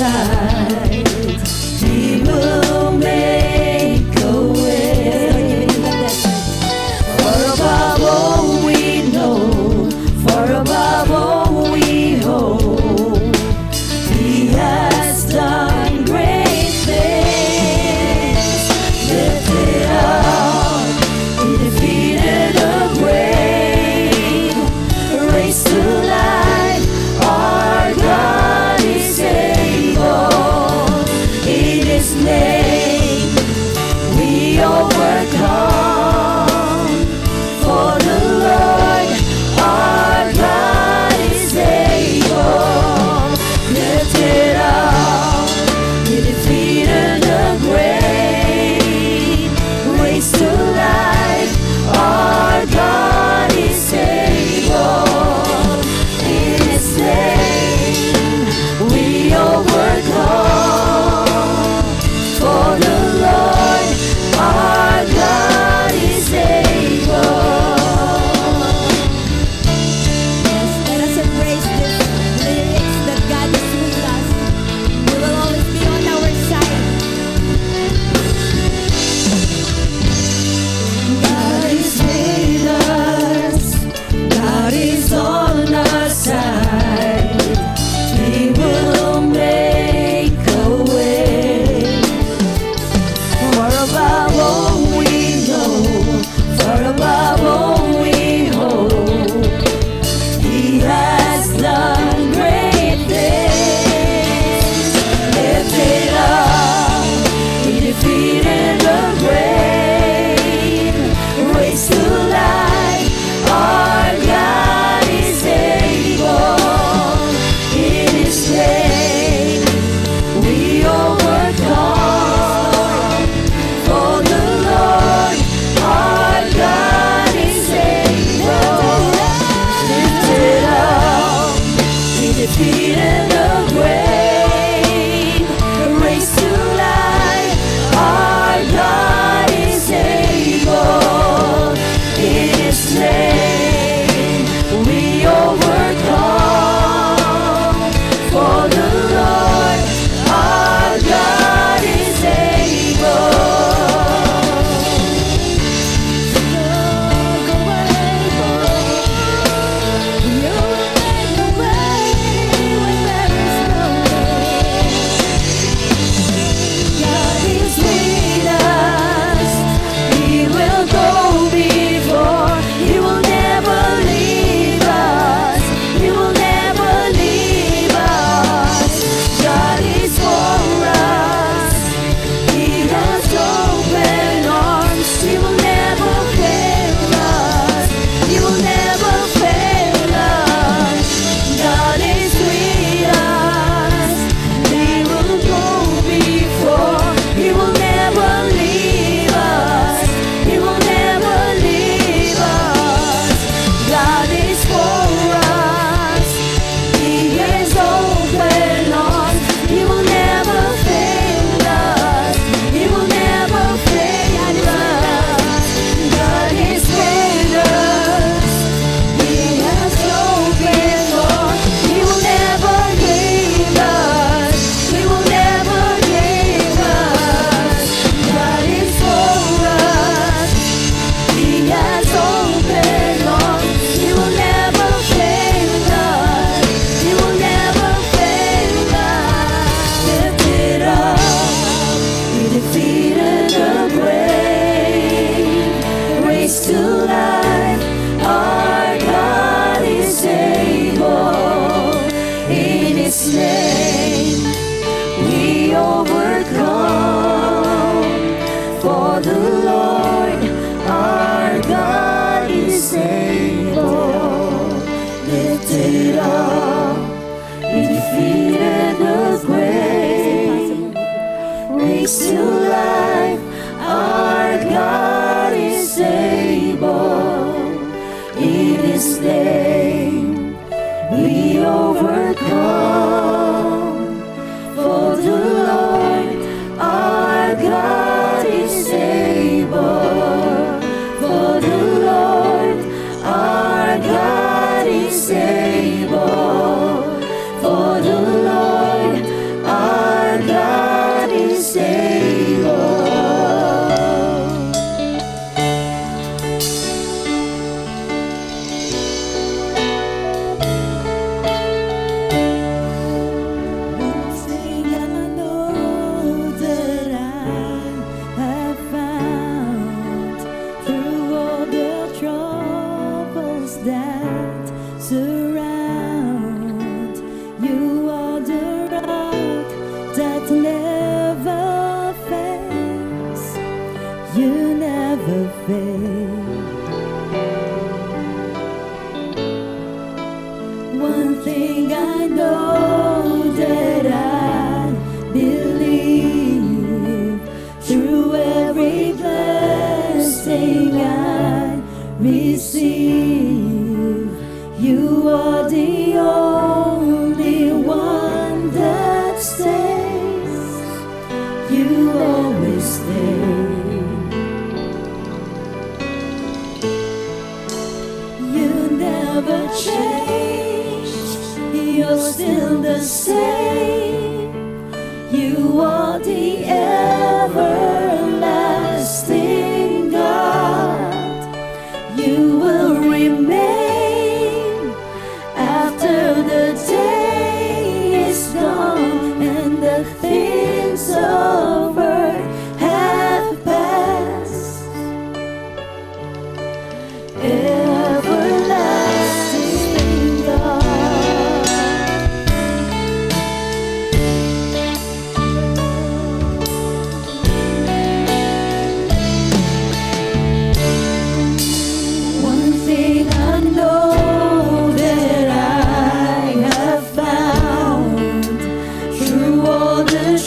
side. He will make a way. For above all we know, for above all we hope, He has done great things. Lifted up, He defeated the grave, raised to life. Our God is able. In His name we overcome. For the Lord our God is able. Lifted up, He defeated the grave, raised to life. Our God is able. In His name we overcome. For the Lord our God is able. Yes, let us embrace this lyrics that God is with us. He will always be on our side. God is with us. God is on our side. He will make a way. For above all we know, for above all we hope, He has done great things. Lifted up, He defeated the grave, raised to life. Our God is able. In His name we overcome. For the Lord our God is able. Lifted up, He defeated the grave, raised to life. Our God is able. In His name we overcome. For the Lord our God is able. God is with us. He will go before. He will never leave us. He will never leave us. God is for us. He has open arms. He will never fail us. He will never fail us. God is with us. He will go before. He will never leave us. He will never leave us. God is for us. He has open arms. He will never fail us. He will never fail us. God is with us. He has open arms. He will never leave us. He will never leave us. God is for us. He has open arms. He will never fail us. He will never fail us. Lifted up, He defeated the grave, raised to life. Our God is able. In His name we overcome. For the Lord our God is able. Lifted up, He defeated the grave, raised to life. Our God is able. In His name we overcome. For the Lord our God is able. For the Lord our God is able. For the Lord our know that I believe through every blessing I receive. You are the only one that stays. You always stay. You never change. You're still the same. You are the everlasting God. You will remain after the day is gone and the things of earth have passed. Everlasting God. One thing I know that I have found through all the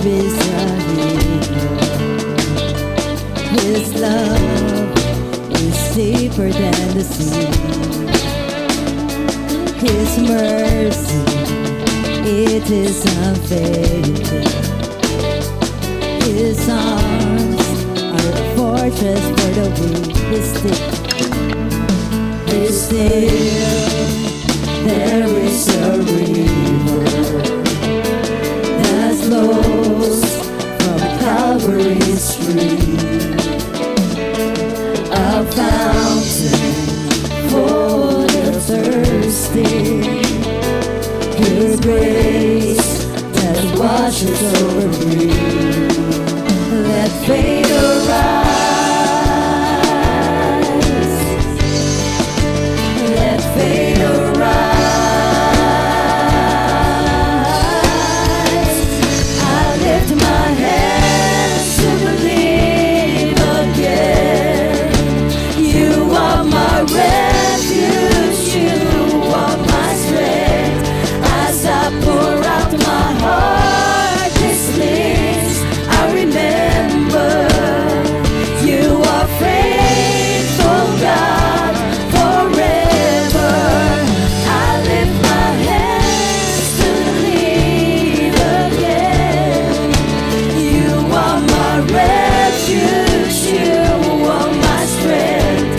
is a healer. His love is deeper than the sea. His mercy, it is unfailing. His arms are a fortress for the weak. Be still, there is a river that flows from Calvary's tree, a fountain for the thirsty. His grace that washes over me. Let faith arise. Let faith arise. I lift my hands to believe again. You are my refuge. You are my strength. As I pour out my heart, these things I remember. You are faithful, God, forever. I lift my hands to believe again. You are my refuge. You are my strength.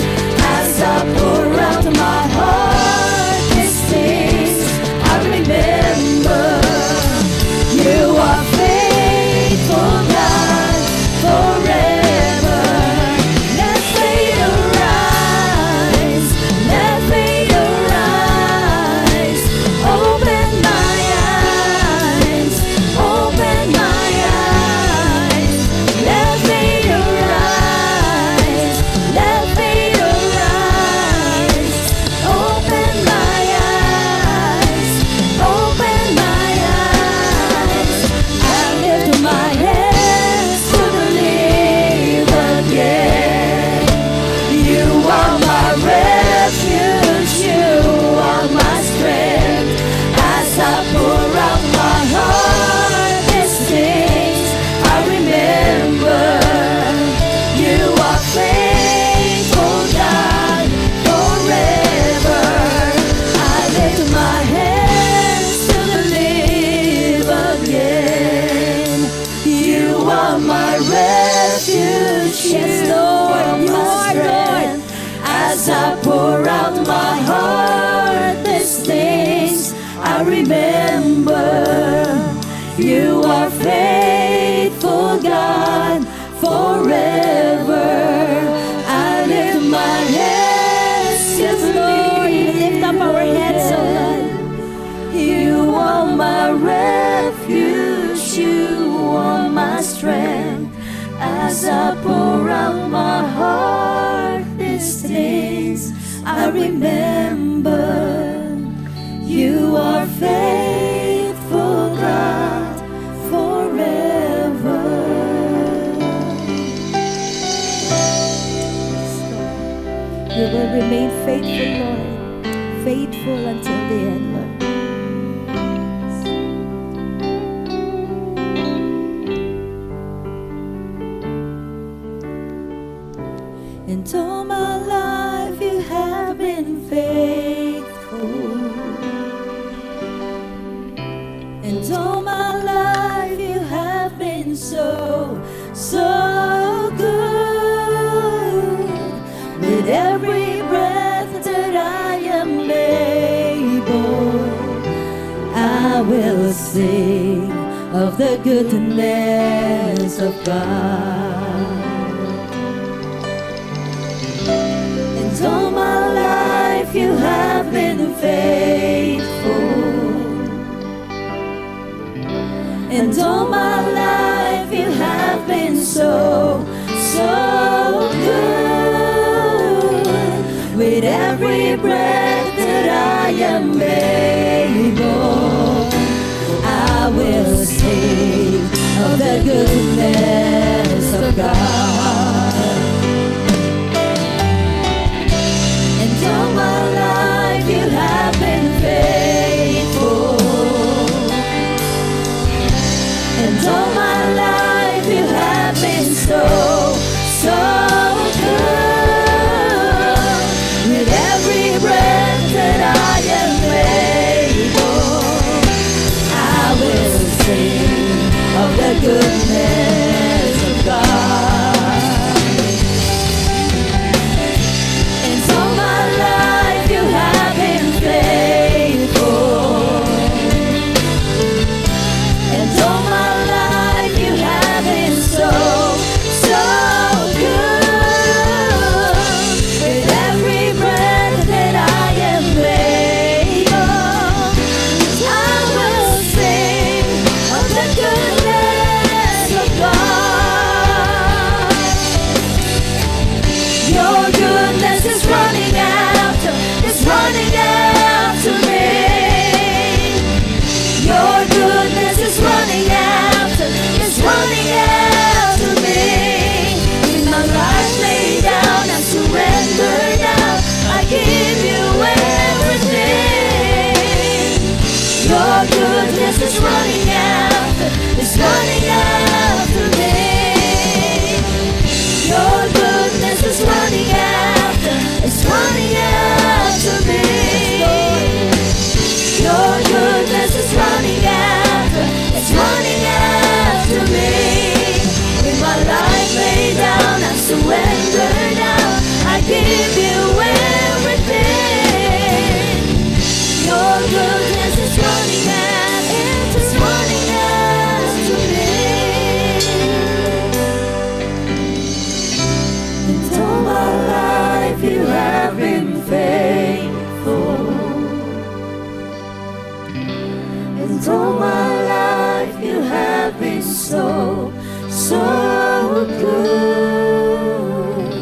As I pour out my heart, these things I remember. You are faithful, God, forever. Let faith arise. Let faith arise. Open my eyes. Open my eyes. Let faith arise. Let faith arise. Open my eyes. Open my eyes. I lift my hands to believe again. You are my refuge. You are my strength. As I pour out my heart, these things I remember. You are faithful, God, forever. I lift my hands to believe again. You are my refuge. Yes, Lord, you are, Lord. As I pour out my heart, these things I remember. You are faithful, God, forever. I lift my hands. Yes, Lord, we lift up our heads, O Lord. You are my refuge. You are my strength. As I pour out my heart, these things I remember. You are faithful, God, forever. You will remain faithful, Lord, faithful until the end, Lord. And all my life you have been faithful. And all my life you have been so, so good. With every breath that I am able, I will sing of the goodness of God. And all my life you have been faithful. And all my life you have been so, so good. With every breath that I am able, I will sing of the goodness of God. And all my life you have been faithful. And all my goodness of God. And all my life you have been faithful. And all my life you have been so, so good. With every breath that I am able, I will sing of the goodness of God. Your goodness is running after me. Your goodness is running after me. With my life laid down, I surrender now. I give you everything. Your goodness is running after me. Your goodness is running after me. Your goodness is running after me. With my life laid down, I surrender now. I give you everything. Your goodness is running after me. And all my life you have been faithful. And all my life you have been so, so good.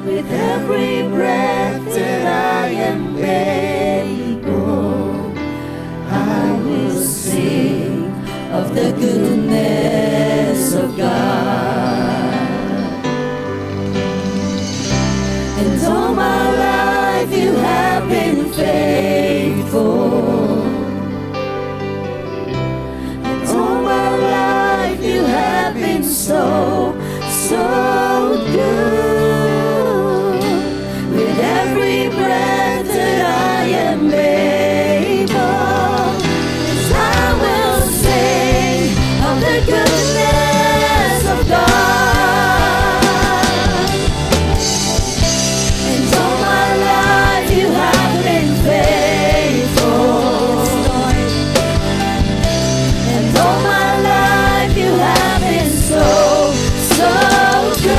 With every breath that I am able, I will sing of the goodness of God. And all my life you have been faithful. And all my life you have been so, so good. With every breath that I am able, I will sing of the goodness of God. And all my life you have been faithful. And all my life you have been so, so good.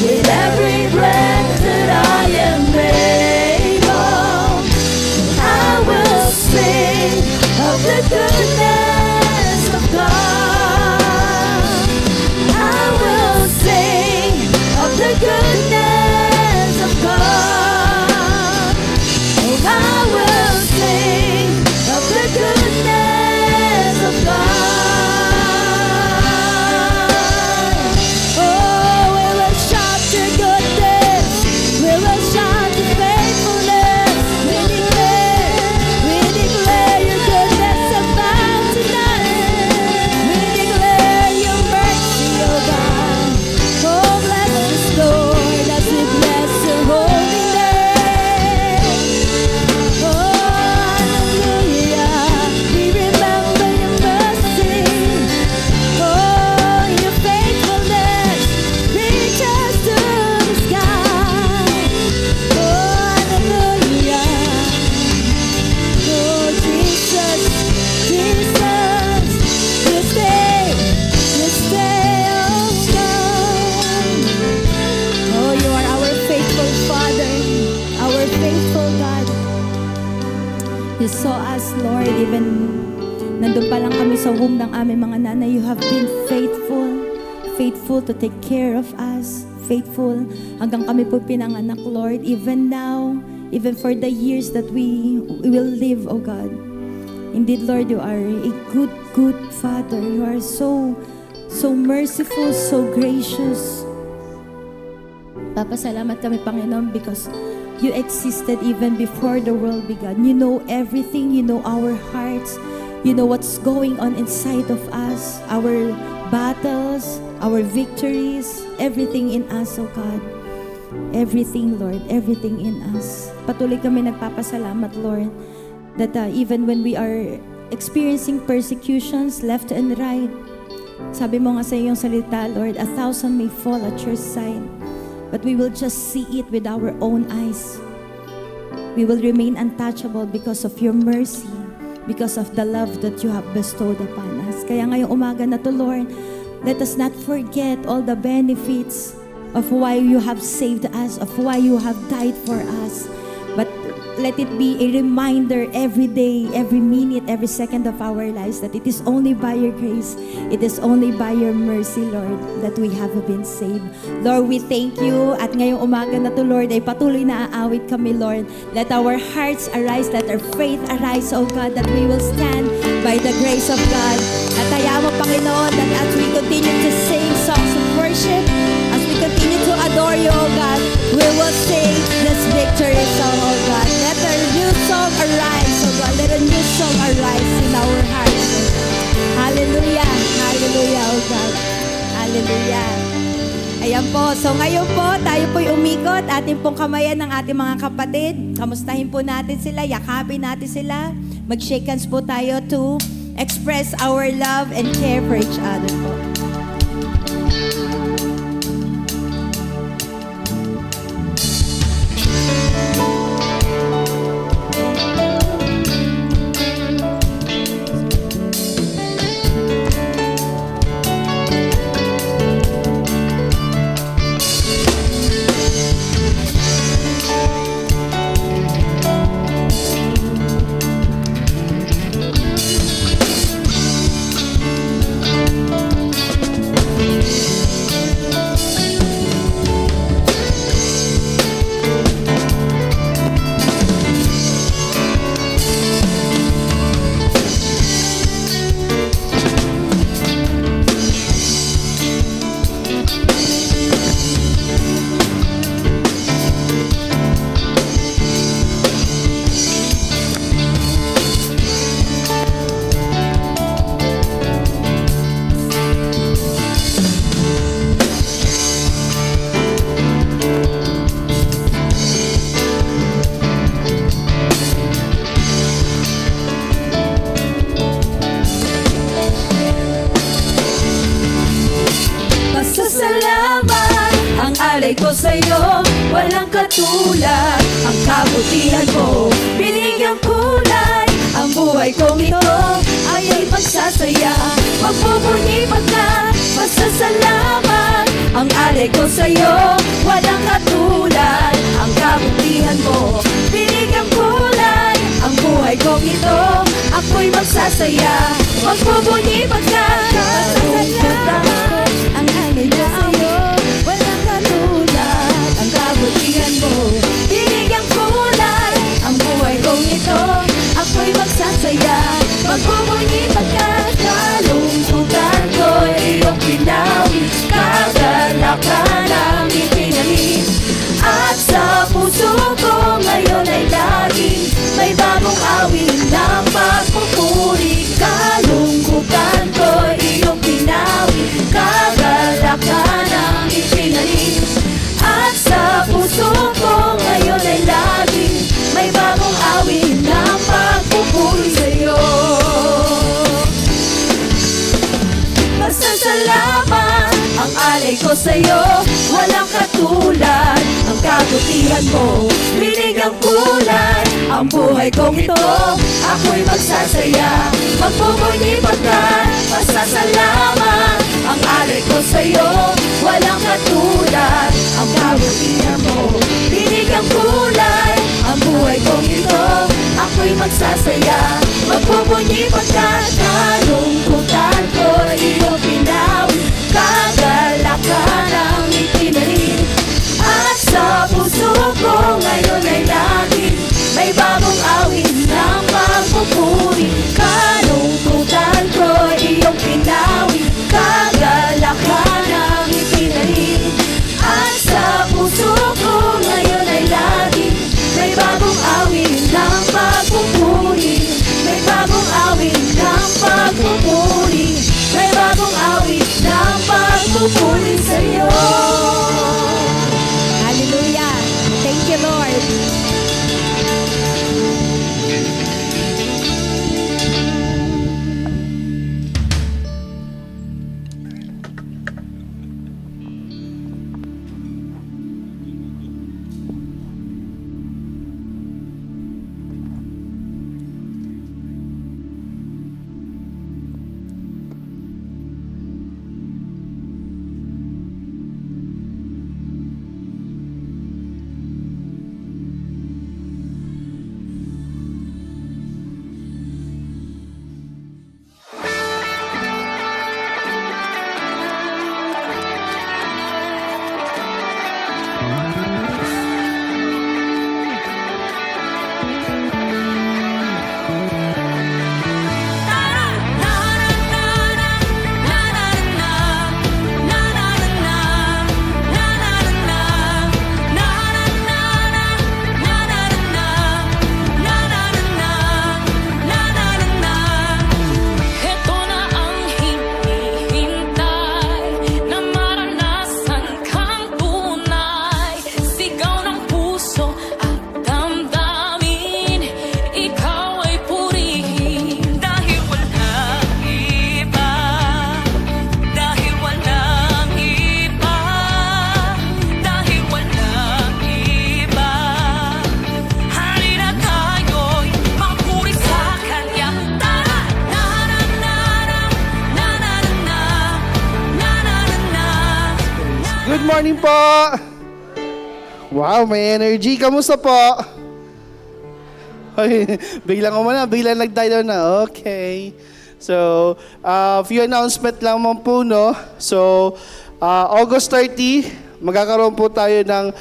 With every breath that I am able, I will sing of the goodness of God. I will sing of the goodness of God. Oh, I will sing of the goodness of God. Oh, we will shout your goodness. We will shout your faithfulness. We declare your goodness abound tonight. We declare your mercy, oh God. Oh, bless us, Lord, as we bless your holy name. Oh, hallelujah. We remember your mercy. Oh, your faithfulness reaches to the sky. Oh, hallelujah. Oh, Jesus, Jesus, you stay, oh God. Oh, you are our faithful Father, our faithful God. You saw us, Lord, even nandun pa lang kami sa womb ng aming mga nanay. You have been faithful, faithful to take care of us, faithful hanggang kami po pinanganak, Lord. Even now, even for the years that we will live, oh God. Indeed, Lord, you are a good, good Father. You are so merciful, so gracious. Papasalamat kami, Panginoon, because you existed even before the world began. You know everything. You know our hearts. You know what's going on inside of us, our battles, our victories, everything in us, oh God. Everything, Lord, everything in us. Patuloy kami nagpapasalamat, Lord, that even when we are experiencing persecutions left and right. Sabi mo nga sa iyong salita, Lord, 1,000 may fall at your side, but we will just see it with our own eyes. We will remain untouchable because of your mercy, because of the love that you have bestowed upon us. Kaya ngayong umaga na to, Lord, let us not forget all the benefits of why you have saved us, of why you have died for us. But let it be a reminder every day, every minute, every second of our lives that it is only by your grace, it is only by your mercy, Lord, that we have been saved. Lord, we thank you. At ngayong umaga na to, Lord, ay patuloy na aawit kami, Lord. Let our hearts arise, let our faith arise, oh God, that we will stand by the grace of God. At hayaan mo, Panginoon, that as we continue to sing songs of worship, as we continue to adore you, oh God, we will sing this victory song, oh God. Let a new song arise, oh God. Let a new song arise in our hearts, oh God. Hallelujah, hallelujah, oh God. Hallelujah. Ayan po. So ngayon po, tayo po'y umikot. Ating pong kamayan ng ating mga kapatid. Kamustahin po natin sila, yakapin natin sila. Mag-shake hands po tayo to express our love and care for each other po. Alay ko sa'yo, walang katulad. Ang kabutihan mo, binigyang kulay. Ang buhay kong ito ay pagsasaya. Magpupuni pagka masasalamat. Ang alay ko sa'yo, walang katulad. Ang kabutihan mo, binigyang kulay. Ang buhay kong ito, ako'y magsasaya. Magpupuni pagka masasalamat. Ang alay ko sa'yo, walang katulad. Ang kabutihan mo, binigyang kulay. Ang buhay kong ito, ako'y magsasaya. Magpupuni pagkat kalungkutan ko'y iyong pinawi. Kagalakan ang ipinalis. At sa puso ko ngayon ay laging may bagong awit ng pagpupuri. Kalungkutan ko'y iyong pinawi. Kagalakan ang ipinalis. At sa puso ko ngayon ay laging may bagong awit ng pagpupuri sa'yo. Masasalamat ang alay ko sa'yo, walang katulad. Ang kabutihan mo, binigyang kulay. Ang buhay kong ito, ako'y magsasaya. Magpupuni pagkat masasalamat. Ang alay ko sa'yo, walang katulad. Ang kabutihan mo, binigyang kulay. Ang buhay kong ito, ako'y magsasaya. Magpupuni pagkat kalungkutan ko iyong pinawi. Kagalakan ang ipinalit. At sa puso ko ngayon ay laging may bagong awit ng pagpupuri. Kalungkutan ko iyong pinawi. Kagalakan ang ipinalit. At sa puso ko ngayon ay laging may bagong awit ng pagpupuri. May bagong awit ng pagpupuri. May bagong Good morning po! Wow, may energy. Kamusta po? Ay, biglang nag-dial na. Okay. So, few announcement lang mo po, no? So, August 30, magkakaroon po tayo ng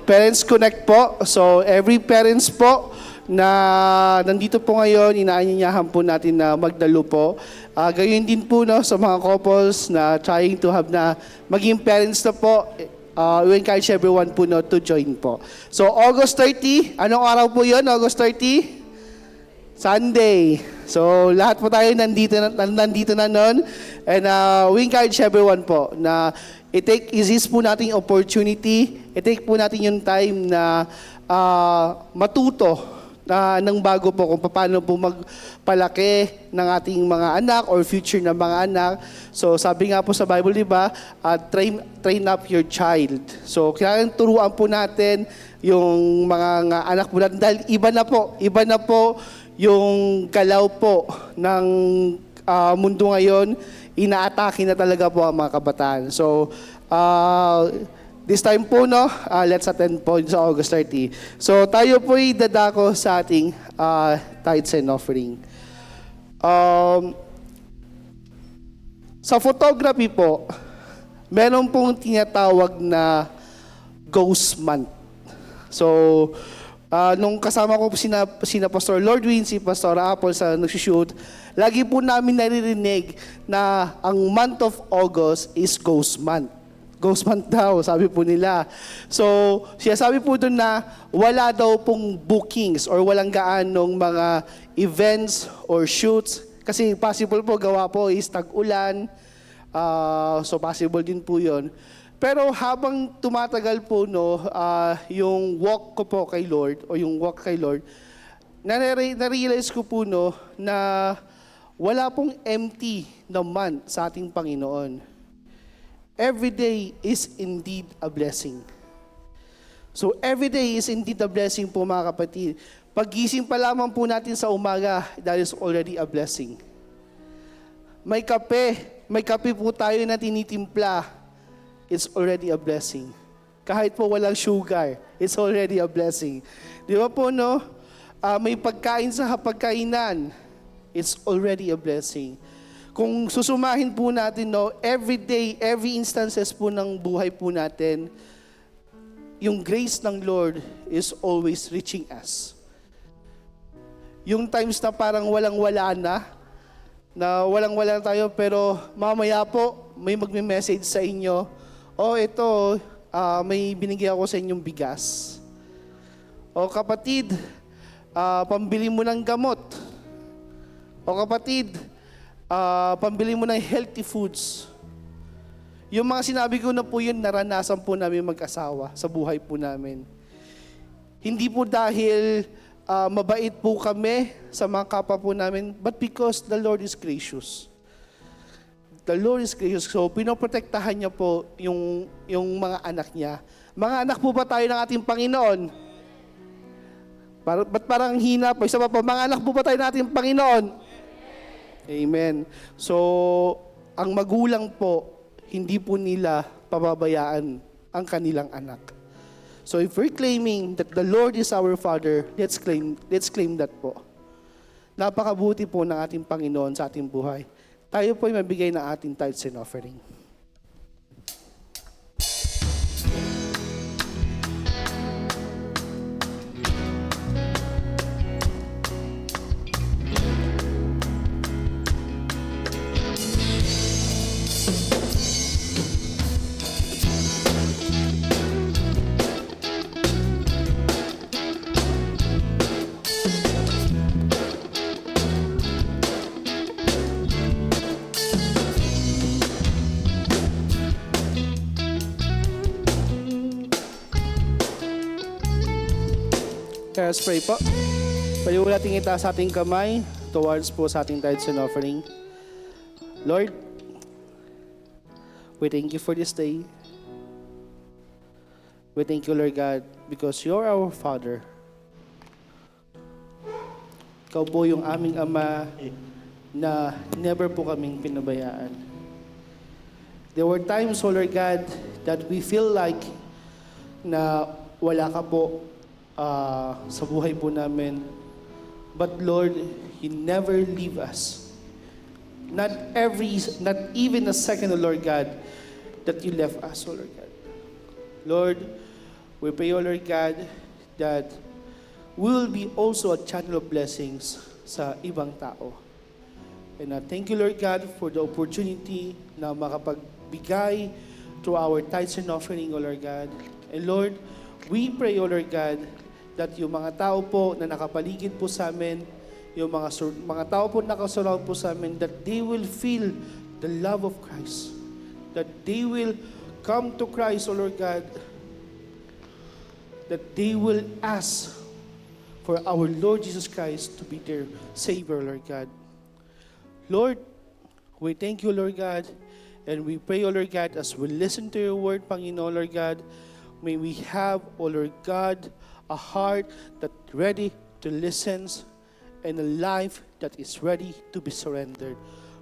Parents Connect po. So, every parents po na nandito po ngayon, inaanyayahan po natin na magdalo po. Gayon din po, no, sa mga couples na trying to have na maging parents na po, we encourage everyone po, no, to join po. So, August 30, anong araw po yun? August 30? Sunday. So, lahat po tayo nandito na noon. And we encourage everyone po na i-seize po natin yung opportunity, i-take po natin yung time na matuto ng bago po kung paano po magpalaki ng ating mga anak or future ng mga anak. So sabi nga po sa Bible, di ba, train up your child. So kailangan turuan po natin yung mga anak po natin dahil iba na po yung galaw po ng mundo ngayon. Inaatake na talaga po ang mga kabataan. So this time po, no, let's attend po sa August 30. So, tayo po'y dadako sa ating tithes and offering. Sa photography po, meron pong tinatawag na Ghost Month. So, nung kasama ko sina Pastor Lordwin, si Pastor Apple sa nagsushoot, lagi po namin naririnig na ang month of August is Ghost Month. Ghost month daw, sabi po nila. So, siya sabi po doon na wala daw pong bookings or walang gaanong mga events or shoots. Kasi possible po, gawa po is tag-ulan. So, possible din po yun. Pero habang tumatagal po, no, yung walk ko po kay Lord, o yung walk kay Lord, na-realize ko po, no, na wala pong empty na month sa ating Panginoon. Every day is indeed a blessing. So every day is indeed a blessing po, mga kapatid. Paggising pa lamang po natin sa umaga, that is already a blessing. May kape po tayo na tinitimpla, it's already a blessing. Kahit po walang sugar, it's already a blessing. Di ba po, no? May pagkain sa hapagkainan, it's already a blessing. Kung susumahin po natin, no, every day, every instances po ng buhay po natin, yung grace ng Lord is always reaching us. Yung times na parang walang-wala na walang-wala tayo, pero mamaya po, may magme-message sa inyo, ito, may binigay ako sa inyong bigas. O kapatid, pambili mo ng gamot. O kapatid, pambili mo ng healthy foods. Yung mga sinabi ko na po yun, naranasan po namin mag-asawa sa buhay po namin. Hindi po dahil mabait po kami sa mga kapwa po namin, but because the Lord is gracious. The Lord is gracious. So, pinoprotektahan niya po yung mga anak niya. Mga anak po ba tayo ng ating Panginoon? Ba't parang hina pa? Isa pa po, mga anak po ba tayo ng ating Panginoon? Amen. So, ang magulang po, hindi po nila pababayaan ang kanilang anak. So, if we're claiming that the Lord is our Father, let's claim that po. Napakabuti po ng ating Panginoon sa ating buhay. Tayo po ay mabigay ng ating tithes and offering. Let's pray po. Pwede po natin itaas sa ating kamay towards po sa ating tithes and offering. Lord, we thank you for this day. We thank you, Lord God, because you're our Father. Ikaw po yung aming Ama na never po kaming pinabayaan. There were times, O Lord God, that we feel like na wala ka po sa buhay po namin. But Lord, You never leave us. Not even a second, O Lord God, that You left us, O Lord God. Lord, we pray, O Lord God, that we will be also a channel of blessings sa ibang tao. And thank You, Lord God, for the opportunity na makapagbigay through our tithes and offering, O Lord God. And Lord, we pray, O Lord God, that yung mga tao po na nakapaligid po sa amin, yung mga tao po nakasurround po sa amin, that they will feel the love of Christ. That they will come to Christ, O Lord God. That they will ask for our Lord Jesus Christ to be their Savior, Lord God. Lord, we thank You, Lord God, and we pray, O Lord God, as we listen to Your word, Panginoon, Lord God, may we have, O Lord God, a heart that ready to listen and a life that is ready to be surrendered.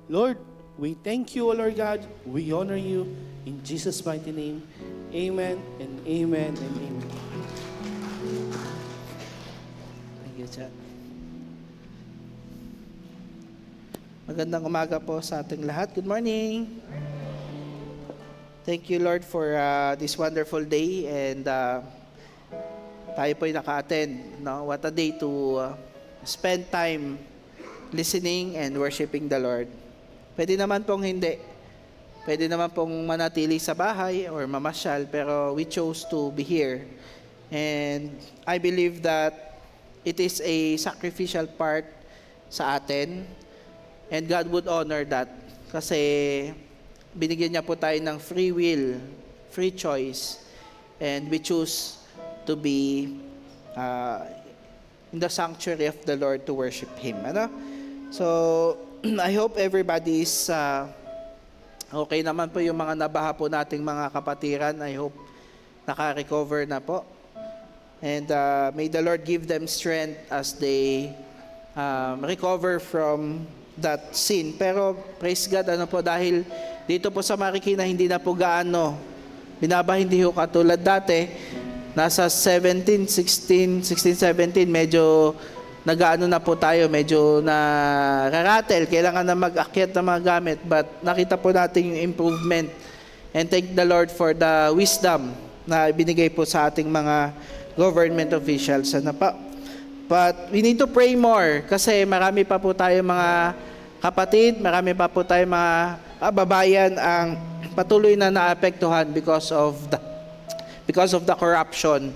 Lord, we thank You, O Lord God. We honor You in Jesus' mighty name. Amen and amen and amen. Thank you, Chad. Magandang umaga po sa ating lahat. Good morning. Thank You, Lord, for this wonderful day, and tayo po'y naka-attend. No? What a day to spend time listening and worshiping the Lord. Pwede naman pong hindi. Pwede naman pong manatili sa bahay or mamasyal, pero we chose to be here. And I believe that it is a sacrificial part sa atin, and God would honor that kasi binigyan niya po tayo ng free will, free choice, and we choose to be in the sanctuary of the Lord to worship Him. Ano? So, I hope everybody is okay naman po yung mga nabaha po nating mga kapatiran. I hope naka-recover na po. And may the Lord give them strength as they recover from that sin. Pero praise God, ano po, dahil dito po sa Marikina hindi na po gaano binabaha, hindi po katulad dati. Nasa 17, 17, medyo nagaano na po tayo, medyo nararatel, kailangan na mag-akyat ng mga gamit, but nakita po natin yung improvement. And thank the Lord for the wisdom na binigay po sa ating mga government officials. Ano pa? But we need to pray more kasi marami pa po tayo mga kapatid, marami pa po tayo mga kababayan ang patuloy na naapektuhan because of the corruption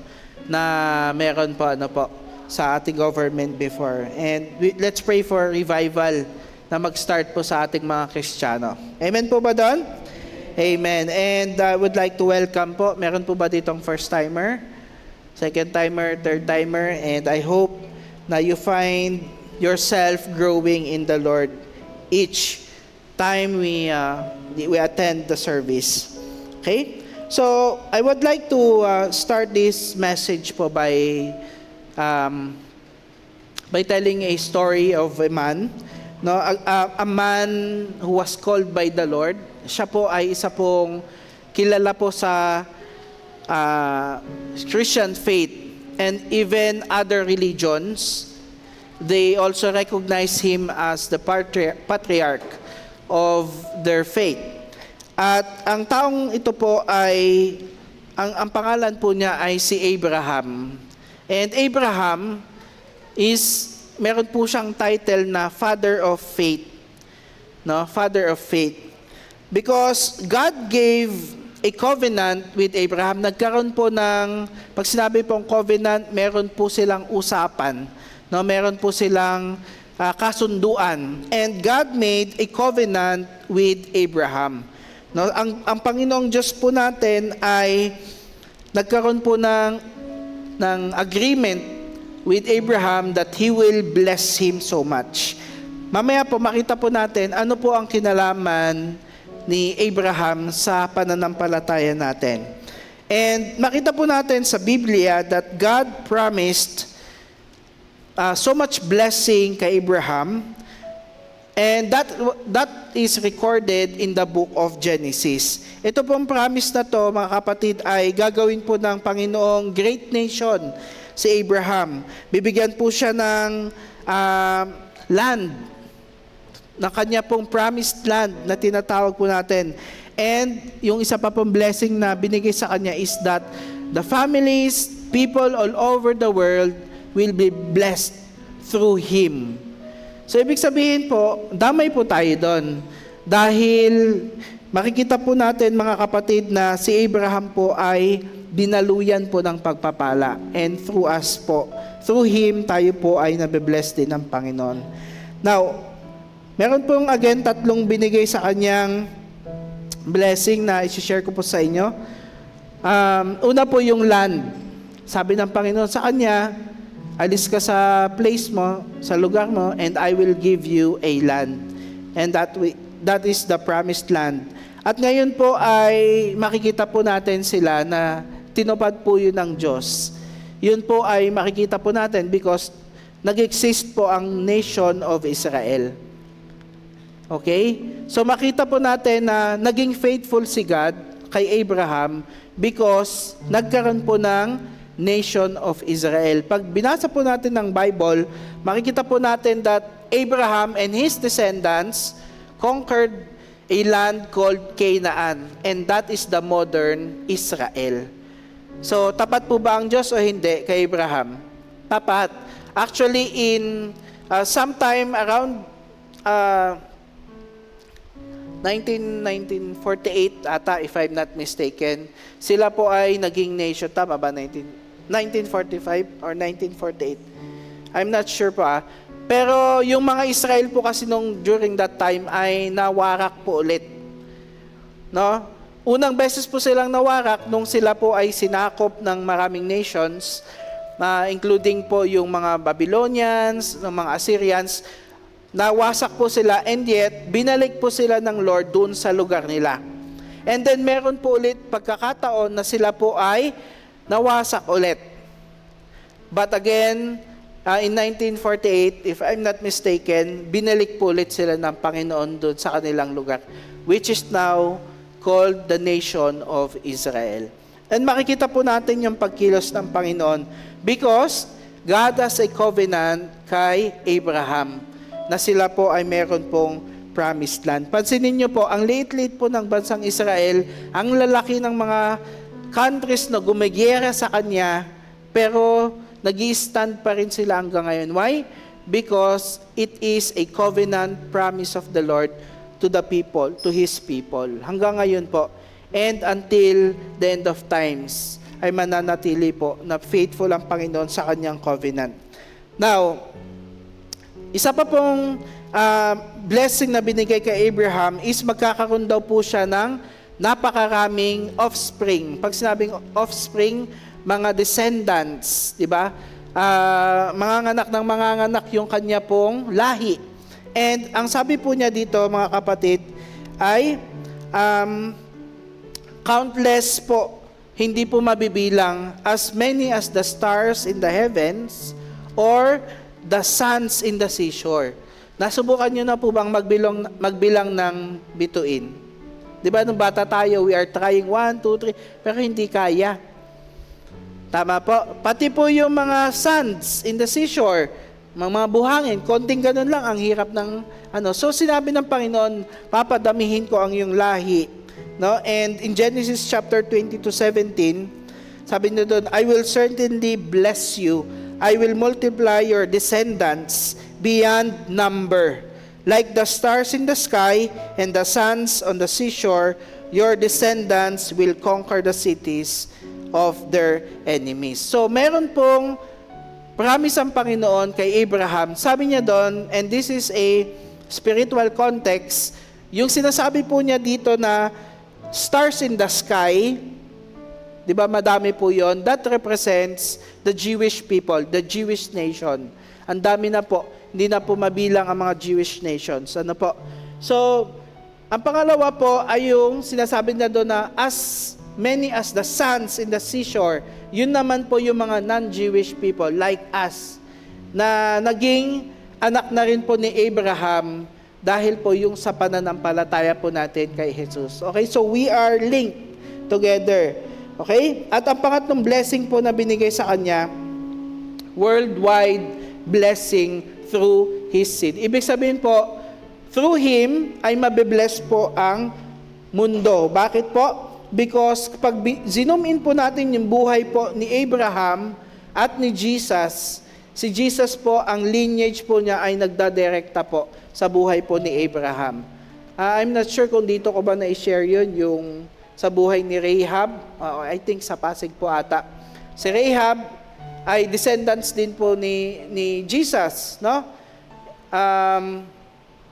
na meron po sa ating government before. And let's pray for revival na mag-start po sa ating mga Kristiyano. Amen po ba doon? Amen. And I would like to welcome po, meron po ba ditong first timer, second timer, third timer, and I hope na you find yourself growing in the Lord each time we attend the service. Okay? So, I would like to start this message po by telling a story of a man. No, a man who was called by the Lord. Siya po ay isa pong kilala po sa Christian faith and even other religions. They also recognize him as the patriarch of their faith. At ang taong ito po ay, ang pangalan po niya ay si Abraham. And Abraham meron po siyang title na Father of Faith. No? Father of Faith. Because God gave a covenant with Abraham. Nagkaroon po ng, pag sinabi pong covenant, meron po silang usapan. No? Meron po silang kasunduan. And God made a covenant with Abraham. No, ang Panginoong Diyos po natin ay nagkaroon po ng agreement with Abraham that He will bless him so much. Mamaya po makita po natin ano po ang kinalaman ni Abraham sa pananampalataya natin. And makita po natin sa Biblia that God promised so much blessing kay Abraham And that is recorded in the book of Genesis. Ito pong promise na to, mga kapatid, ay gagawin po ng Panginoong great nation, si Abraham. Bibigyan po siya ng land, na kanya pong promised land na tinatawag po natin. And yung isa pa pong blessing na binigay sa kanya is that the families, people all over the world will be blessed through him. So, ibig sabihin po, damay po tayo doon. Dahil makikita po natin, mga kapatid, na si Abraham po ay dinaluyan po ng pagpapala. And through us po, through him, tayo po ay nabibless din ng Panginoon. Now, meron pong again 3 binigay sa kanyang blessing na isi-share ko po sa inyo. Una po yung land. Sabi ng Panginoon sa kanya, alis ka sa place mo, sa lugar mo, and I will give you a land. And that is the promised land. At ngayon po ay makikita po natin sila na tinupad po yun ng Diyos. Yun po ay makikita po natin because nag-exist po ang nation of Israel. Okay? So makita po natin na naging faithful si God kay Abraham because nagkaroon po ng nation of Israel. Pag binasa po natin ng Bible, makikita po natin that Abraham and his descendants conquered a land called Canaan, and that is the modern Israel. So, tapat po ba ang Diyos o hindi kay Abraham? Tapat. Actually, in sometime around 1948 ata, if I'm not mistaken, sila po ay naging nation. Tama ba? 1945 or 1948? I'm not sure po Pero yung mga Israel po kasi during that time ay nawarak po ulit. No? Unang beses po silang nawarak nung sila po ay sinakop ng maraming nations, including po yung mga Babylonians, ng mga Assyrians. Nawasak po sila, and yet binalik po sila ng Lord doon sa lugar nila. And then meron po ulit pagkakataon na sila po ay nawasak ulit. But again, in 1948, if I'm not mistaken, binalik po ulit sila ng Panginoon doon sa kanilang lugar, which is now called the nation of Israel. And makikita po natin yung pagkilos ng Panginoon because God has a covenant kay Abraham na sila po ay meron pong promised land. Pansinin niyo po, ang liit-liit po ng bansang Israel, ang lalaki ng mga countries na gumigera sa kanya, pero nag-i-stand pa rin sila hanggang ngayon. Why? Because it is a covenant promise of the Lord to the people, to His people. Hanggang ngayon po. And until the end of times, ay mananatili po na faithful ang Panginoon sa kanyang covenant. Now, isa pa pong blessing na binigay kay Abraham is magkakaroon daw po siya ng napakaraming offspring. Pag sinabing offspring, mga descendants, di ba? Mga anak yung kanya pong lahi. And ang sabi po niya dito, mga kapatid, ay countless po, hindi po mabibilang, as many as the stars in the heavens or the sands in the seashore. Nasubukan nyo na po bang magbilang ng bituin? Di ba, nung bata tayo, we are trying 1, 2, 3, pero hindi kaya. Tama po. Pati po yung mga sands in the seashore, mga buhangin, konting ganun lang, ang hirap ng So sinabi ng Panginoon, papadamihin ko ang iyong lahi. No? And in Genesis chapter 20-17, sabi niyo doon, I will certainly bless you. I will multiply your descendants beyond number. Like the stars in the sky and the sands on the seashore, your descendants will conquer the cities of their enemies. So meron pong promise ang Panginoon kay Abraham. Sabi niya doon, and this is a spiritual context, yung sinasabi po niya dito na stars in the sky, di ba madami po yon, that represents the Jewish people, the Jewish nation. Ang dami na po, hindi na po mabilang ang mga Jewish nations. Ano po? So, ang pangalawa po ay yung sinasabi niya doon na as many as the sands in the seashore, yun naman po yung mga non-Jewish people like us, na naging anak na rin po ni Abraham dahil po yung sa pananampalataya po natin kay Jesus. Okay, so we are linked together. Okay? At ang pangatlong blessing po na binigay sa kanya, worldwide blessing through His seed. Ibig sabihin po, through Him ay mabibless po ang mundo. Bakit po? Because pag zoom in po natin yung buhay po ni Abraham at ni Jesus, si Jesus po, ang lineage po niya ay nagdadirekta po sa buhay po ni Abraham. I'm not sure kung dito ko ba na-share yun, yung sa buhay ni Rahab. I think sa Pasig po ata. Si Rahab ay descendants din po ni Jesus, no?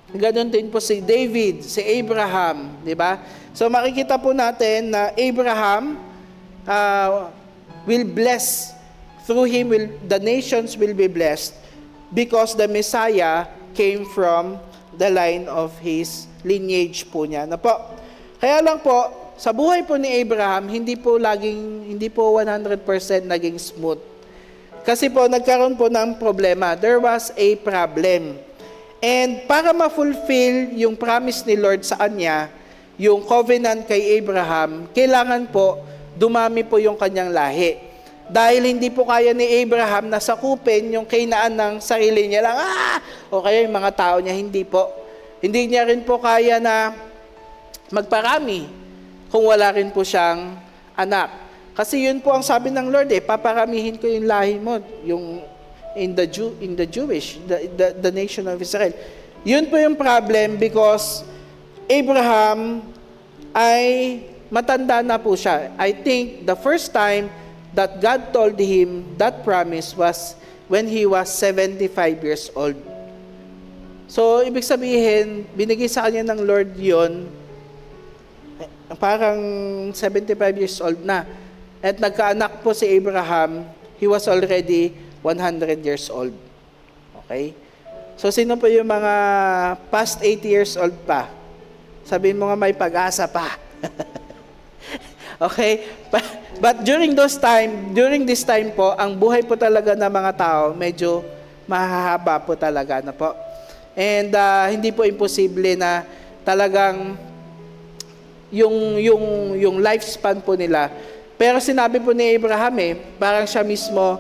Ganon din po si David, si Abraham, di ba? So makikita po natin na Abraham will bless, through him the nations will be blessed because the Messiah came from the line of his lineage po niya. Na po. Kaya lang po, sa buhay po ni Abraham, hindi po 100% naging smooth. Kasi po nagkaroon po ng problema. There was a problem. And para ma-fulfill yung promise ni Lord sa kanya, yung covenant kay Abraham, kailangan po dumami po yung kanyang lahi. Dahil hindi po kaya ni Abraham na sakupin yung kainaan ng sarili niya lang, o kaya yung mga tao niya, hindi po. Hindi niya rin po kaya na magparami kung wala rin po siyang anak. Kasi yun po ang sabi ng Lord, paparamihin ko yung lahi mo, yung in the Jewish, the nation of Israel. Yun po yung problem because Abraham ay matanda na po siya. I think the first time that God told him that promise was when he was 75 years old. So, ibig sabihin, binigay sa kanya ng Lord yon, parang 75 years old na. At nagkaanak po si Abraham, he was already 100 years old. Okay? So, sino po yung mga past 80 years old pa? Sabihin mo nga may pag-asa pa. Okay? But during this time po, ang buhay po talaga ng mga tao, medyo mahahaba po talaga na po. And hindi po imposible na talagang yung lifespan po nila. Pero sinabi po ni Abraham parang siya mismo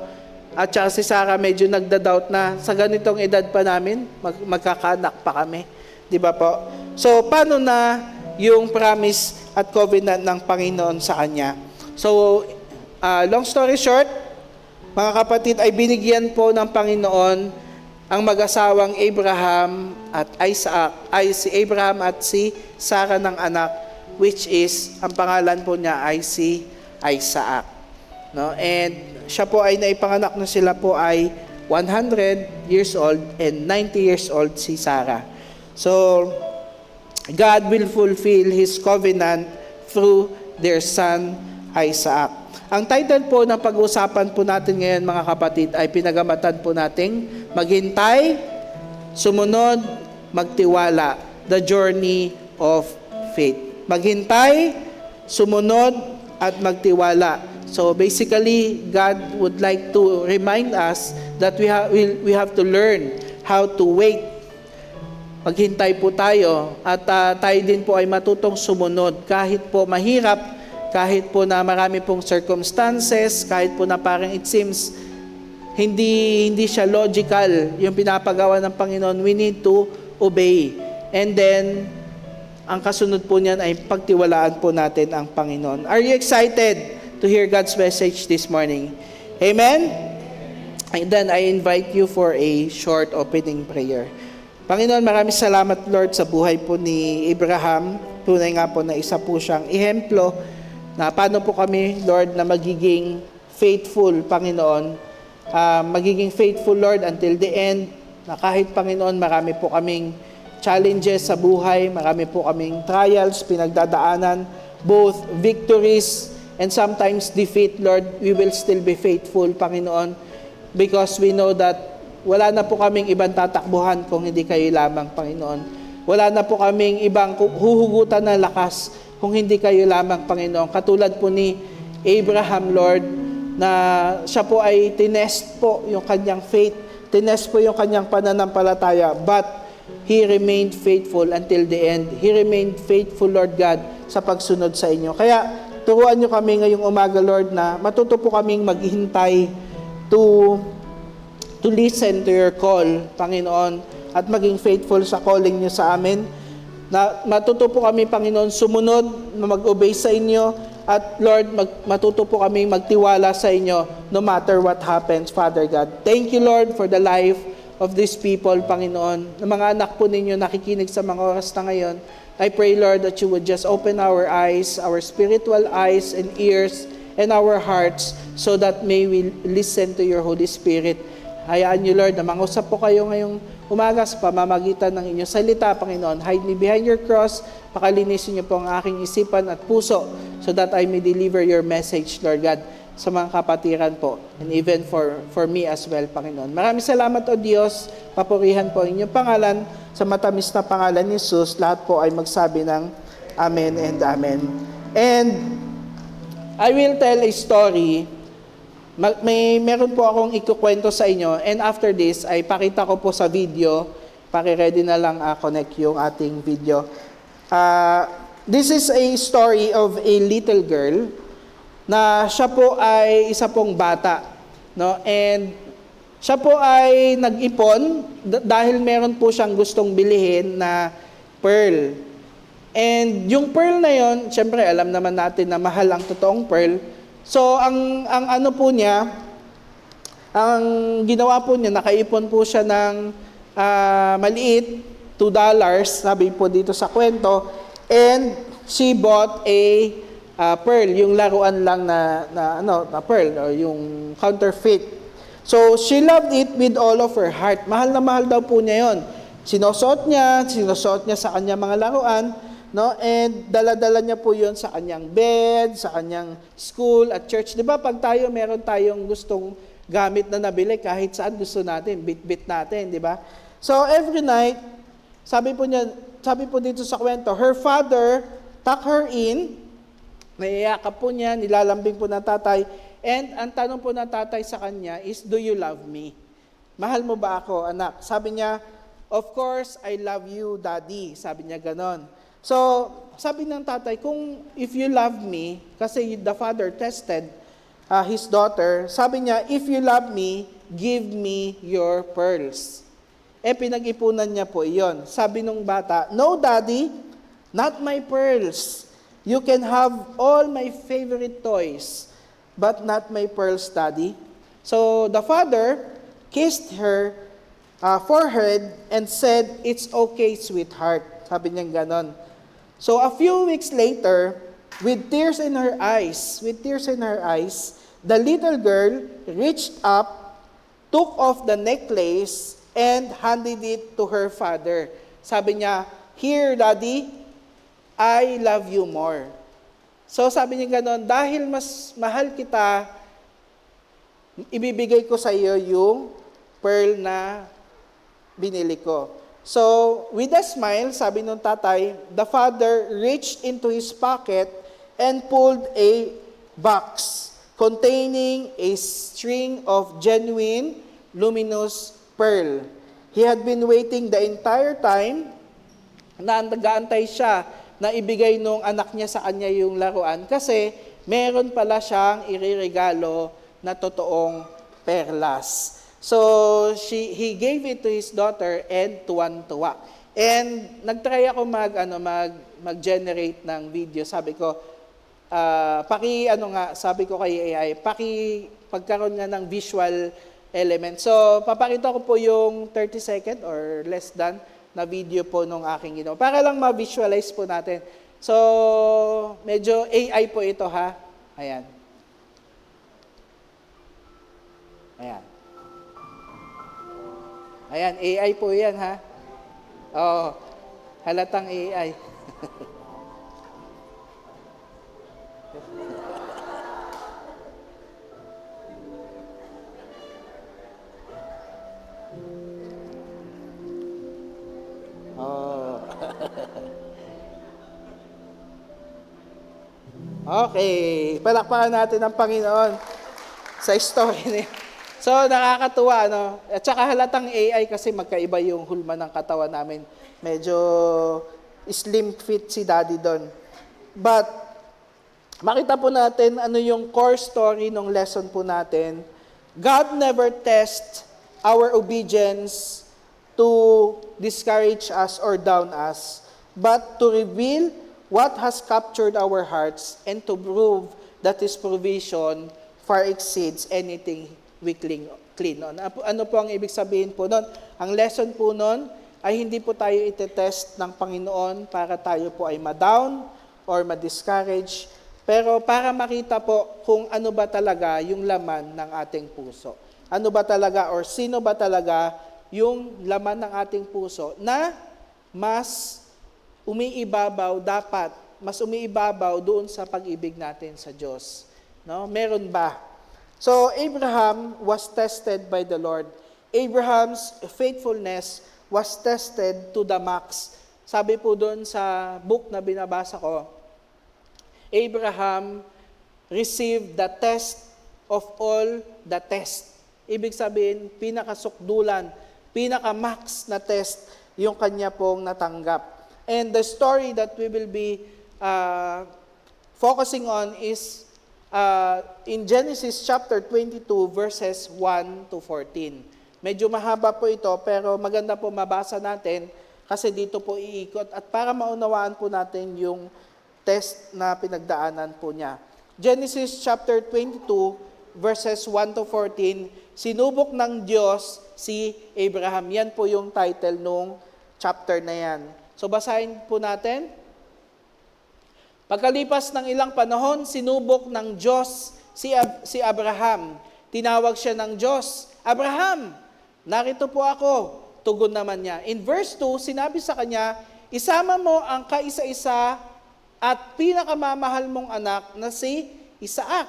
at saka si Sarah medyo nagda-doubt na sa ganitong edad pa namin, magkakaanak pa kami. Di ba po? So, paano na yung promise at covenant ng Panginoon sa kanya? So, long story short, mga kapatid, ay binigyan po ng Panginoon ang mag-asawang Abraham at Isaac, ay si Abraham at si Sarah ng anak, which is, ang pangalan po niya ay si Isaac. No? And siya po ay naipanganak na sila po ay 100 years old and 90 years old si Sarah. So, God will fulfill His covenant through their son Isaac. Ang title po ng pag-uusapan po natin ngayon mga kapatid ay pinagamatan po nating maghintay, sumunod, magtiwala. The journey of faith. Maghintay, sumunod, at magtiwala. So basically, God would like to remind us that we have to learn how to wait. Maghintay po tayo at tayo din po ay matutong sumunod kahit po mahirap, kahit po na marami pong circumstances, kahit po na parang it seems hindi siya logical yung pinapagawa ng Panginoon, we need to obey. And then, ang kasunod po niyan ay pagtiwalaan po natin ang Panginoon. Are you excited to hear God's message this morning? Amen? And then I invite you for a short opening prayer. Panginoon, maraming salamat Lord sa buhay po ni Abraham. Tunay nga po na isa po siyang ehemplo na paano po kami, Lord, na magiging faithful, Panginoon. Magiging faithful, Lord, until the end. Na kahit, Panginoon, marami po kaming challenges sa buhay, marami po kaming trials, pinagdadaanan, both victories and sometimes defeat, Lord, we will still be faithful, Panginoon, because we know that wala na po kaming ibang tatakbuhan kung hindi kayo lamang, Panginoon. Wala na po kaming ibang huhugutan ng lakas kung hindi kayo lamang, Panginoon. Katulad po ni Abraham, Lord, na siya po ay tinest po yung kanyang faith, tinest po yung kanyang pananampalataya, but He remained faithful until the end. He remained faithful, Lord God, sa pagsunod sa inyo. Kaya, turuan nyo kami ngayong umaga, Lord, na matuto po kaming maghintay to listen to your call, Panginoon, at maging faithful sa calling nyo sa amin. Na matuto po kami, Panginoon, sumunod, na mag-obey sa inyo, at Lord, matuto po kami magtiwala sa inyo no matter what happens, Father God. Thank you, Lord, for the life of these people, Panginoon. Na mga anak po ninyo nakikinig sa mga oras na ngayon, I pray, Lord, that you would just open our eyes, our spiritual eyes and ears, and our hearts, so that may we listen to your Holy Spirit. Hayaan niyo, Lord, na mangusap po kayo ngayong umaga sa pamamagitan ng inyong salita, Panginoon. Hide me behind your cross. Pakalinisin niyo po ang aking isipan at puso so that I may deliver your message, Lord God, sa mga kapatiran po. And even for me as well, Panginoon. Maraming salamat, O Diyos. Papurihan po ang inyong pangalan. Sa matamis na pangalan ni Jesus, lahat po ay magsabi ng Amen and Amen. And I will tell a story. Meron po akong ikukwento sa inyo, and after this, ay pakita ko po sa video. Paki-ready na lang connect yung ating video. This is a story of a little girl na siya po ay isa pong bata. No? And siya po ay nag-ipon dahil meron po siyang gustong bilihin na pearl. And yung pearl na yon, syempre alam naman natin na mahal ang totoong pearl. So, ang ano po niya, ang ginawa po niya, nakaipon po siya ng maliit, $2, sabi po dito sa kwento, and she bought a pearl, yung laruan lang na pearl, or yung counterfeit. So, she loved it with all of her heart. Mahal na mahal daw po niya yon. Sinusuot niya sa kanya mga laruan, no? And dala-dala niya po 'yon sa kanyang bed, sa kanyang school at church. 'Di ba? Pag meron tayong gustong gamit na nabili kahit saan gusto natin, bit-bit natin, 'di ba? So every night, sabi po dito sa kwento, her father tuck her in, niyayakap po niya, nilalambing po ng tatay, and ang tanong po ng tatay sa kanya is, "Do you love me?" Mahal mo ba ako, anak? Sabi niya, "Of course, I love you, Daddy." Sabi niya ganon. So, sabi ng tatay, if you love me, kasi the father tested his daughter, sabi niya, "If you love me, give me your pearls." Pinag-ipunan niya po iyon. Sabi nung bata, "No, Daddy, not my pearls. You can have all my favorite toys, but not my pearls, Daddy." So, the father kissed her forehead and said, "It's okay, sweetheart." Sabi niya ganon. So a few weeks later, with tears in her eyes, the little girl reached up, took off the necklace, and handed it to her father. Sabi niya, "Here, Daddy, I love you more." So sabi niya ganon, dahil mas mahal kita, ibibigay ko sa iyo yung pearl na binili ko. So, with a smile, sabi nung tatay, the father reached into his pocket and pulled a box containing a string of genuine, luminous pearl. He had been waiting the entire time na nag-aantay siya na ibigay nung anak niya sa kanya yung laruan kasi meron pala siyang iririgalo na totoong perlas. So, he gave it to his daughter and tuwan-tuwa. And nagtry ako mag-generate ng video. Sabi ko, sabi ko kay AI, pagkaroon nga ng visual element. So, papakita ko po yung 30 second or less than na video po nung aking ginawa. Para lang ma-visualize po natin. So, medyo AI po ito ha. Ayan. Ayan. Ayan, AI po yan, ha? Oo, halatang AI. Oh. Okay, palakpakan natin ang Panginoon sa story niya. So, nakakatuwa, no? At saka halatang AI kasi magkaiba yung hulma ng katawan namin. Medyo slim fit si Daddy doon. But, makita po natin ano yung core story ng lesson po natin. God never tests our obedience to discourage us or down us, but to reveal what has captured our hearts and to prove that His provision far exceeds anything we cling on. Ano po ang ibig sabihin po nun? Ang lesson po nun ay hindi po tayo itetest ng Panginoon para tayo po ay ma-down or ma-discourage, pero para makita po kung ano ba talaga yung laman ng ating puso. Ano ba talaga or sino ba talaga yung laman ng ating puso na mas umiibabaw dapat, mas umiibabaw doon sa pag-ibig natin sa Diyos. No? Meron ba? So, Abraham was tested by the Lord. Abraham's faithfulness was tested to the max. Sabi po doon sa book na binabasa ko, Abraham received the test of all the test. Ibig sabihin, pinakasukdulan, pinaka-max na test yung kanya pong natanggap. And the story that we will be focusing on is in Genesis chapter 22 verses 1 to 14. Medyo mahaba po ito pero maganda po mabasa natin kasi dito po iikot at para maunawaan po natin yung test na pinagdaanan po niya. Genesis chapter 22 verses 1 to 14, sinubok ng Diyos si Abraham. Yan po yung title nung chapter na yan. So basahin po natin. Pagkalipas ng ilang panahon, sinubok ng Diyos si Abraham. Tinawag siya ng Diyos, Abraham, narito po ako. Tugon naman niya. In verse 2, sinabi sa kanya, isama mo ang kaisa-isa at pinakamamahal mong anak na si Isaac.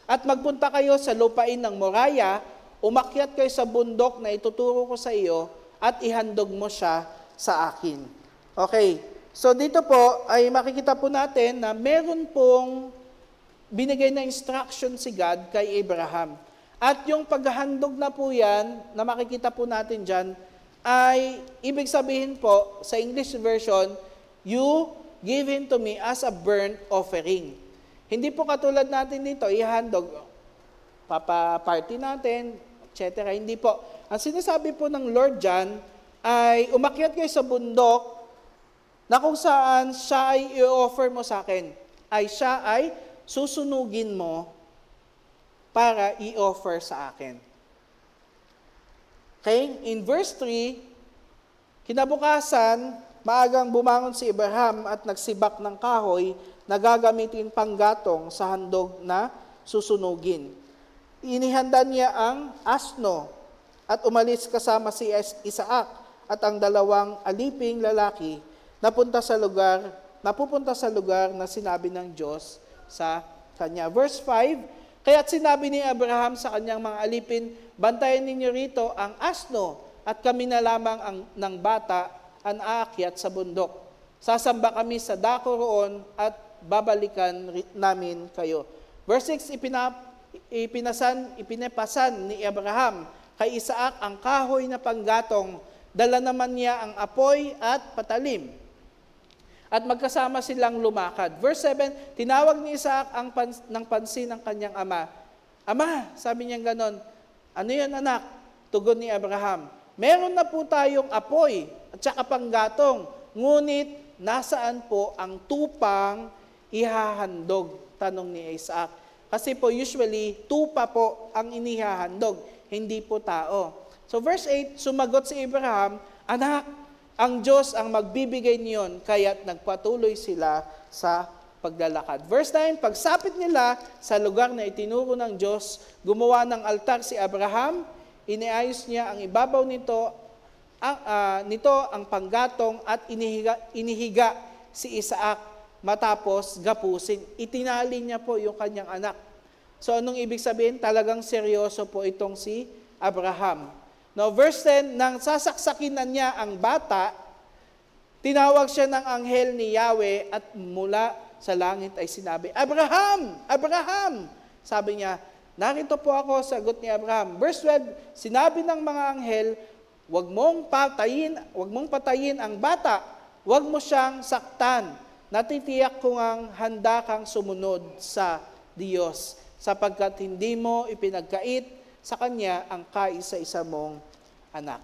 At magpunta kayo sa lupain ng Moriah, umakyat kayo sa bundok na ituturo ko sa iyo at ihandog mo siya sa akin. Okay, so dito po ay makikita po natin na meron pong binigay na instruction si God kay Abraham. At yung paghahandog na po yan, na makikita po natin dyan, ay ibig sabihin po sa English version, you give him to me as a burnt offering. Hindi po katulad natin dito, ihandog, papa-party natin, etc. Hindi po. Ang sinasabi po ng Lord dyan, ay umakyat kayo sa bundok na kung saan siya ay i-offer mo sa akin, ay siya ay susunugin mo para i-offer sa akin. Okay? In verse 3, kinabukasan, maagang bumangon si Abraham at nagsibak ng kahoy na gagamitin panggatong sa handog na susunugin. Inihanda niya ang asno at umalis kasama si Isaac at ang dalawang aliping lalaki napupunta sa lugar na sinabi ng Diyos sa kanya. Verse 5, kaya't sinabi ni Abraham sa kanyang mga alipin, bantayan ninyo rito ang asno at kami na lamang ng bata ang aakyat sa bundok. Sasamba kami sa dako roon at babalikan namin kayo. Verse 6, ipinapasan ni Abraham kay Isaac ang kahoy na panggatong, dala naman niya ang apoy at patalim. At magkasama silang lumakad. Verse 7, tinawag ni Isaac ng pansin ng kanyang ama. Ama, sabi niya ganon, ano yan anak? Tugon ni Abraham, meron na po tayong apoy at saka panggatong, ngunit nasaan po ang tupang ihahandog? Tanong ni Isaac. Kasi po usually, tupa po ang inihahandog, hindi po tao. So verse 8, sumagot si Abraham, anak, ang Diyos ang magbibigay niyon, kaya't nagpatuloy sila sa paglalakad. Verse 9, pagsapit nila sa lugar na itinuro ng Diyos, gumawa ng altar si Abraham, iniayos niya ang ibabaw nito ang panggatong at inihiga si Isaac matapos gapusin. Itinali niya po yung kanyang anak. So anong ibig sabihin? Talagang seryoso po itong si Abraham. Now, verse 10, nang sasaksakin na niya ang bata, tinawag siya ng anghel ni Yahweh at mula sa langit ay sinabi, Abraham! Abraham! Sabi niya, Narito po ako, sagot ni Abraham. Verse 12, sinabi ng mga anghel, huwag mong patayin ang bata, huwag mo siyang saktan. Natitiyak ko ngang handa kang sumunod sa Diyos, sapagkat hindi mo ipinagkait sa Kanya ang kaisa-isa mong anak.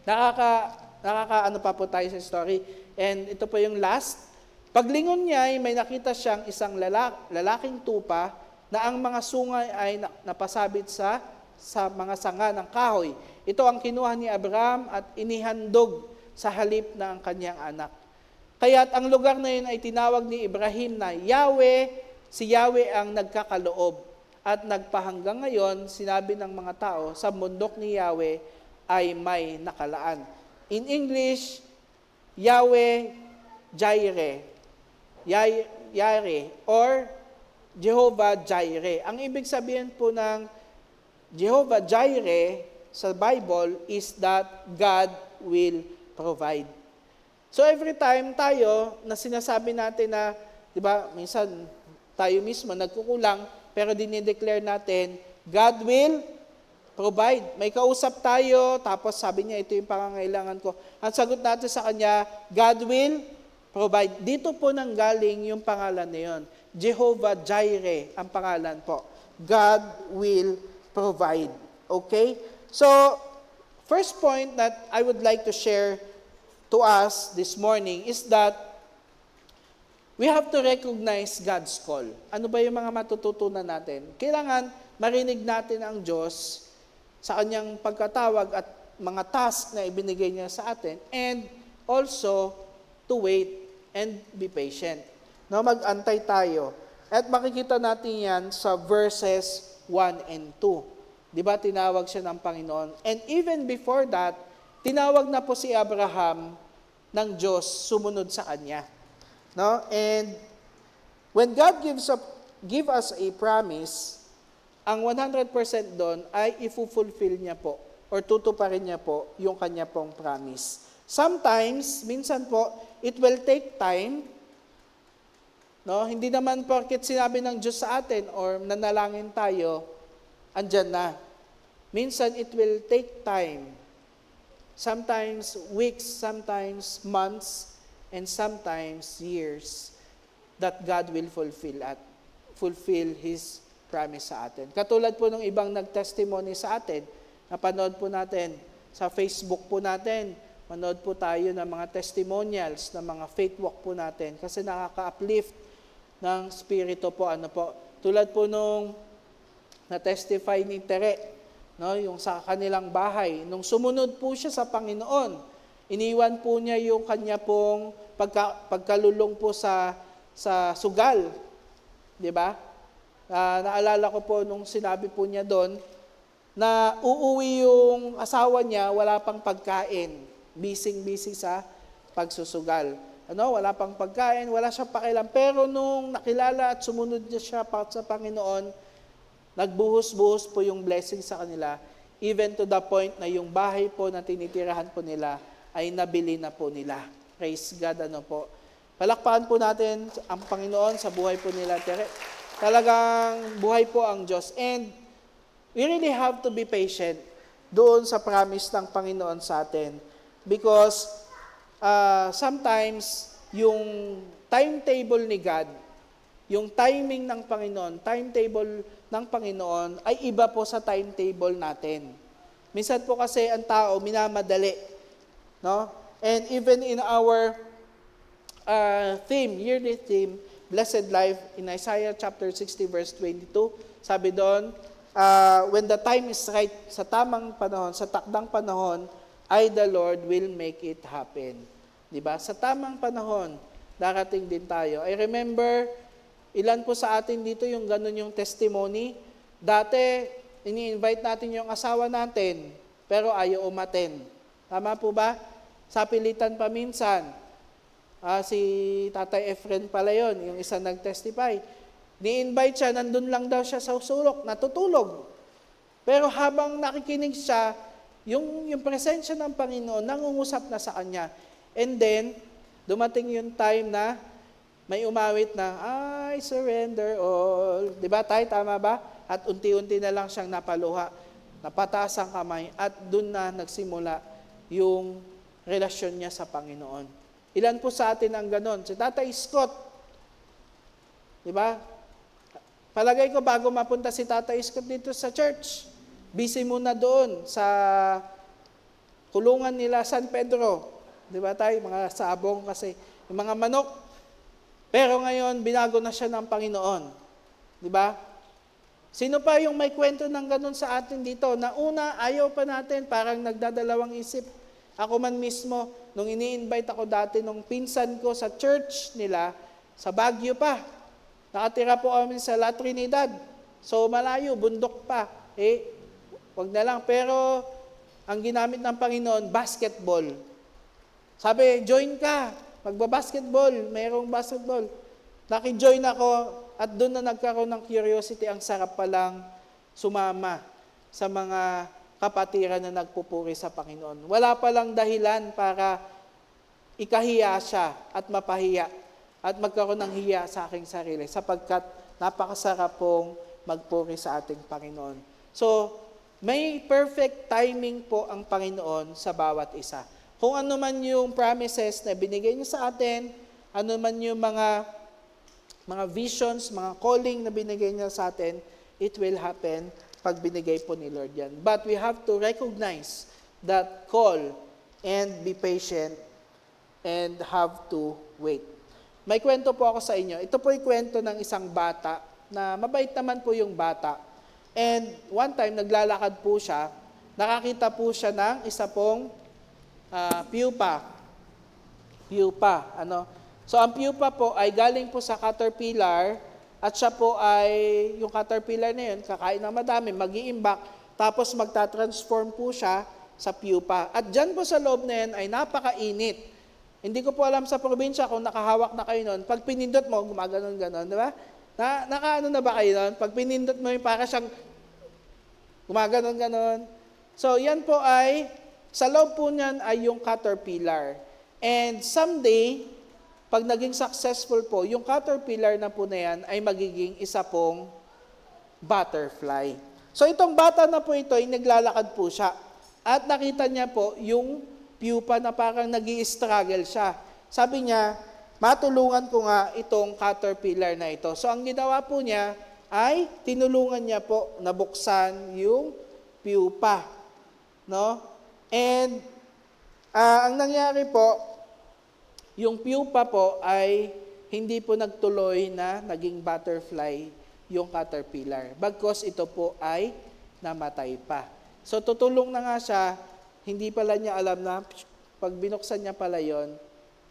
Nakakaano pa po tayo sa story. And ito po yung last. Paglingon niya ay may nakita siyang isang lalaking tupa na ang mga sungay ay napasabit sa mga sanga ng kahoy. Ito ang kinuha ni Abraham at inihandog sa halip na ang kanyang anak. Kaya't ang lugar na yun ay tinawag ni Ibrahim na Yahweh, si Yahweh ang nagkakaloob. At nagpahanggang ngayon, sinabi ng mga tao, sa bundok ni Yahweh ay may nakalaan. In English, Yahweh Jireh, Yahweh, or Jehovah Jireh. Ang ibig sabihin po ng Jehovah Jireh sa Bible is that God will provide. So every time tayo na sinasabi natin na, di ba, minsan tayo mismo nagkukulang, pero dinideclare natin, God will provide. May kausap tayo, tapos sabi niya, ito yung pangangailangan ko. Ang sagot natin sa kanya, God will provide. Dito po nanggaling yung pangalan na yun. Jehovah Jireh ang pangalan po. God will provide. Okay? So, first point that I would like to share to us this morning is that we have to recognize God's call. Ano ba yung mga matututunan natin? Kailangan marinig natin ang Diyos sa kanyang pagkatawag at mga task na ibinigay niya sa atin, and also to wait and be patient. No, mag-antay tayo. At makikita natin yan sa verses 1 and 2. Di ba tinawag siya ng Panginoon? And even before that, tinawag na po si Abraham ng Diyos sumunod sa kanya. No? And when God give us a promise, ang 100% doon ay i-fulfill niya po or tutuparin niya po yung kanya pong promise. Sometimes, minsan po, it will take time. No? Hindi naman porket sinabi ng Diyos sa atin or nanalangin tayo, andyan na. Minsan, it will take time. Sometimes weeks, sometimes months, and sometimes years that God will fulfill His promise sa atin. Katulad po ng ibang nag-testimony sa atin, napanood po natin sa Facebook po natin, manood po tayo ng mga testimonials, ng mga faith walk po natin, kasi nakaka-uplift ng spirito po. Ano po, tulad po nung na-testify ni Tere, no, yung sa kanilang bahay, nung sumunod po siya sa Panginoon, iniwan po niya yung kanya pong pagkalulong po sa sugal. Di ba? Naalala ko po nung sinabi po niya doon, na uuwi yung asawa niya, wala pang pagkain. Busy sa pagsusugal. Wala pang pagkain, wala siyang pakialam. Pero nung nakilala at sumunod niya siya sa Panginoon, nagbuhos-buhos po yung blessing sa kanila, even to the point na yung bahay po na tinitirahan po nila ay nabili na po nila. Praise God, po. Palakpakan po natin ang Panginoon sa buhay po nila. Talagang buhay po ang Diyos. And we really have to be patient doon sa promise ng Panginoon sa atin. Because sometimes yung timetable ni God, yung timing ng Panginoon, timetable ng Panginoon ay iba po sa timetable natin. Minsan po kasi ang tao minamadali. No? And even in our yearly theme, Blessed Life, in Isaiah chapter 60 verse 22, sabi doon, when the time is right, sa tamang panahon, sa takdang panahon, I the Lord will make it happen. Diba? Sa tamang panahon, darating din tayo. I remember, ilan po sa atin dito yung ganun yung testimony. Dati, ini-invite natin yung asawa natin, pero ayaw umaten. Tama po ba? Sa pilitan pa minsan. Si Tatay Efren pala yun, yung isa nag-testify. Ni-invite siya, nandun lang daw siya sa sulok, natutulog. Pero habang nakikinig siya, yung presensya ng Panginoon, nangungusap na sa kanya. And then, dumating yung time na may umawit na, I surrender all. Diba tayo, tama ba? at unti-unti na lang siyang napaluha, napataas ang kamay, at doon na nagsimula yung relasyon niya sa Panginoon. Ilan po sa atin ang ganon? Si Tatay Scott, di ba? Palagay ko bago mapunta si Tatay Scott dito sa church, busy muna doon sa kulungan nila San Pedro. Di ba tayo? Mga sabong kasi, yung mga manok. Pero ngayon, binago na siya ng Panginoon. Di ba? Sino pa yung may kwento ng ganun sa atin dito? Na una, ayaw pa natin, parang nagdadalawang isip. Ako man mismo, nung ini-invite ako dati nung pinsan ko sa church nila, sa Baguio pa. Nakatira po kami sa La Trinidad. So malayo, bundok pa. Wag na lang. Pero ang ginamit ng Panginoon, basketball. Sabi, join ka. Magbabasketball. Mayroong basketball. Naki-join ako at doon na nagkaroon ng curiosity. Ang sarap palang sumama sa mga kapatiran na nagpupuri sa Panginoon. Wala palang dahilan para ikahiya siya at mapahiya at magkaroon ng hiya sa aking sarili sapagkat napakasarap pong magpuri sa ating Panginoon. So, may perfect timing po ang Panginoon sa bawat isa. Kung ano man yung promises na binigay niya sa atin, ano man yung mga visions, mga calling na binigay niya sa atin, it will happen pag binigay po ni Lord yan. But we have to recognize that call and be patient and have to wait. May kwento po ako sa inyo. Ito po yung kwento ng isang bata na mabait naman po yung bata. And one time, naglalakad po siya, nakakita po siya ng isa pong pupa. So ang pupa po ay galing po sa caterpillar at siya po ay, yung caterpillar na yun, kakain ng madami, mag-iimbak, tapos magta-transform po siya sa pupa. At dyan po sa loob na yun ay napakainit. Hindi ko po alam sa probinsya kung nakahawak na kayo nun. Pag pinindot mo, gumaganon-ganon, di ba? Nakaano na ba kayo nun? Pag pinindot mo yung para siyang gumaganon-ganon. So yan po ay, sa loob po niyan ay yung caterpillar. And someday, pag naging successful po, yung caterpillar na po na yan ay magiging isa pong butterfly. So itong bata na po ito ay naglalakad po siya. At nakita niya po yung pupa na parang nag-i-struggle siya. Sabi niya, matulungan ko nga itong caterpillar na ito. So ang ginawa po niya ay tinulungan niya po na buksan yung pupa. No? And ang nangyari po, yung pupa po ay hindi po nagtuloy na naging butterfly yung caterpillar. Bagkos ito po ay namatay pa. So tutulong na nga siya, hindi pala niya alam na pag binuksan niya pala yon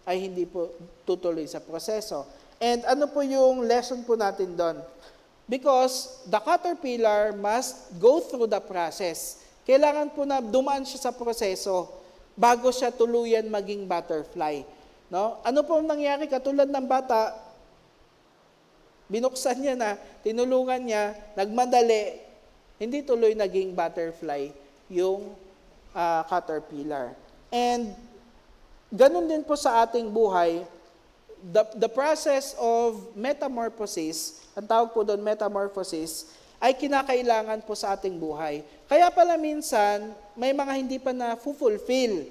ay hindi po tutuloy sa proseso. And ano po yung lesson po natin doon? Because the caterpillar must go through the process. Kailangan po na dumaan siya sa proseso bago siya tuluyan maging butterfly. No? Ano po nangyari? Katulad ng bata, binuksan niya na, tinulungan niya, nagmadali, hindi tuloy naging butterfly yung caterpillar. And ganun din po sa ating buhay, the process of metamorphosis, ang tawag po doon metamorphosis, ay kinakailangan po sa ating buhay. Kaya pala minsan, may mga hindi pa na-fulfill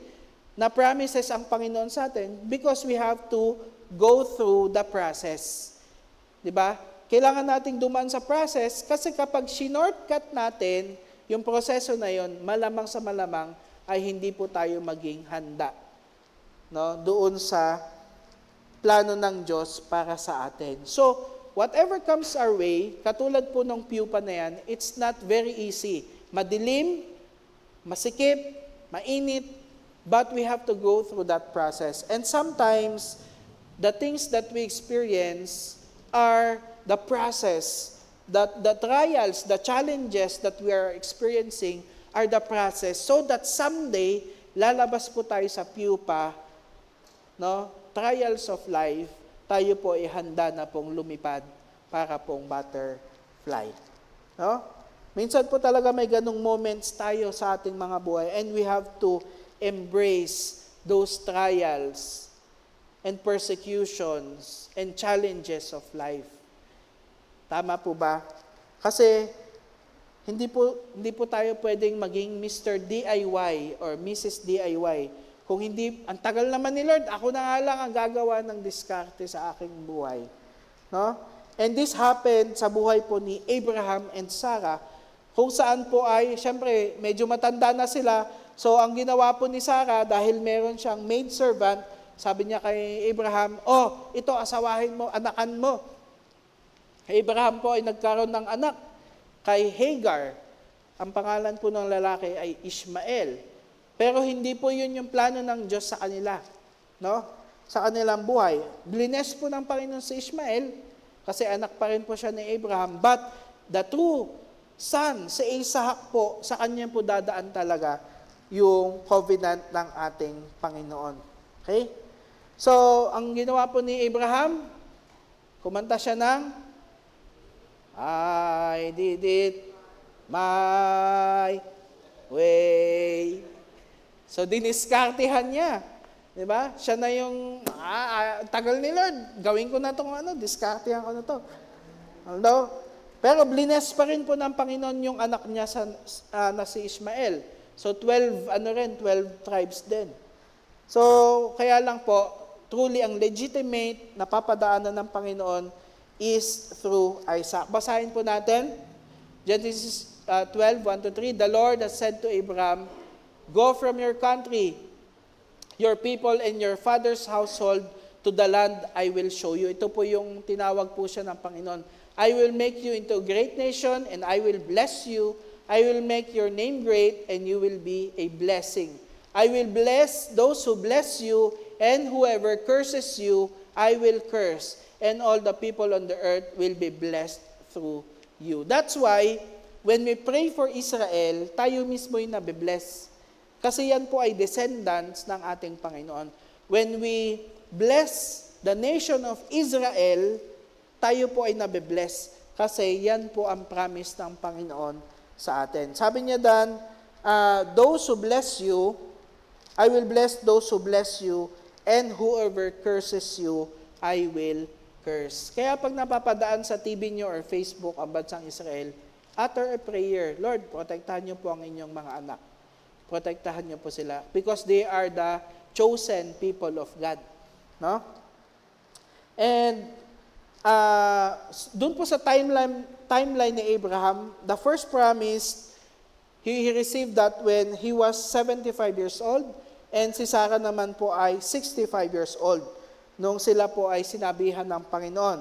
na promises ang Panginoon sa atin because we have to go through the process. Diba? Kailangan nating dumaan sa process kasi kapag shinortcut natin yung proseso na yon, malamang sa malamang ay hindi po tayo maging handa, no, doon sa plano ng Diyos para sa atin. So, whatever comes our way, katulad po ng pupa na yan, it's not very easy. Madilim, masikip, mainit, but we have to go through that process. And sometimes, the things that we experience are the process, the trials, the challenges that we are experiencing are the process so that someday, lalabas po tayo sa pupa, no? Trials of life, tayo po ay handa na pong lumipad para pong butterfly. No? Minsan po talaga may ganung moments tayo sa ating mga buhay and we have to embrace those trials and persecutions and challenges of life. Tama po ba? Kasi Hindi po tayo pwedeng maging Mr. DIY or Mrs. DIY. Kung hindi, ang tagal naman ni Lord, ako na nga lang ang gagawa ng diskarte sa aking buhay. No? And this happened sa buhay po ni Abraham and Sarah, kung saan po ay, syempre, medyo matanda na sila. So, ang ginawa po ni Sarah, dahil meron siyang maidservant, sabi niya kay Abraham, ito, asawahin mo, anakan mo. Abraham po ay nagkaroon ng anak kay Hagar. Ang pangalan po ng lalaki ay Ishmael. Pero hindi po yun yung plano ng Diyos sa kanila. No? Sa kanilang buhay. Blines po ng Panginoon si Ishmael, kasi anak pa rin po siya ni Abraham. But the true son, si Isaac po, sa kanya po dadaan talaga yung covenant ng ating Panginoon. Okay? So, ang ginawa po ni Abraham, kumanta siya ng I did it my way. So, diniskartehan niya. Diba? Siya na yung, tagal ni Lord, gawin ko na itong diskartehan ko na to. Although, pero blines pa rin po ng Panginoon yung anak niya na si Ishmael. So, 12 tribes din. So, kaya lang po, truly ang legitimate na papadaanan ng Panginoon is through Isaac. Basahin po natin, Genesis 12, 1-3, The Lord has said to Abraham, Go from your country, your people, and your father's household to the land I will show you. Ito po yung tinawag po siya ng Panginoon. I will make you into a great nation, and I will bless you. I will make your name great, and you will be a blessing. I will bless those who bless you, and whoever curses you, I will curse. And all the people on the earth will be blessed through you. That's why, when we pray for Israel, tayo mismo yung nabibless. Kasi yan po ay descendants ng ating Panginoon. When we bless the nation of Israel, tayo po ay nabibless. Kasi yan po ang promise ng Panginoon sa atin. Sabi niya dan, those who bless you, I will bless those who bless you, and whoever curses you, I will curse. Kaya pag napapadaan sa TV nyo or Facebook ang bansang Israel, utter a prayer, Lord, protektahan niyo po ang inyong mga anak. Protektahan niyo po sila. Because they are the chosen people of God. No? And doon po sa timeline ni Abraham, the first promise, he received that when he was 75 years old, and si Sarah naman po ay 65 years old, nung sila po ay sinabihan ng Panginoon.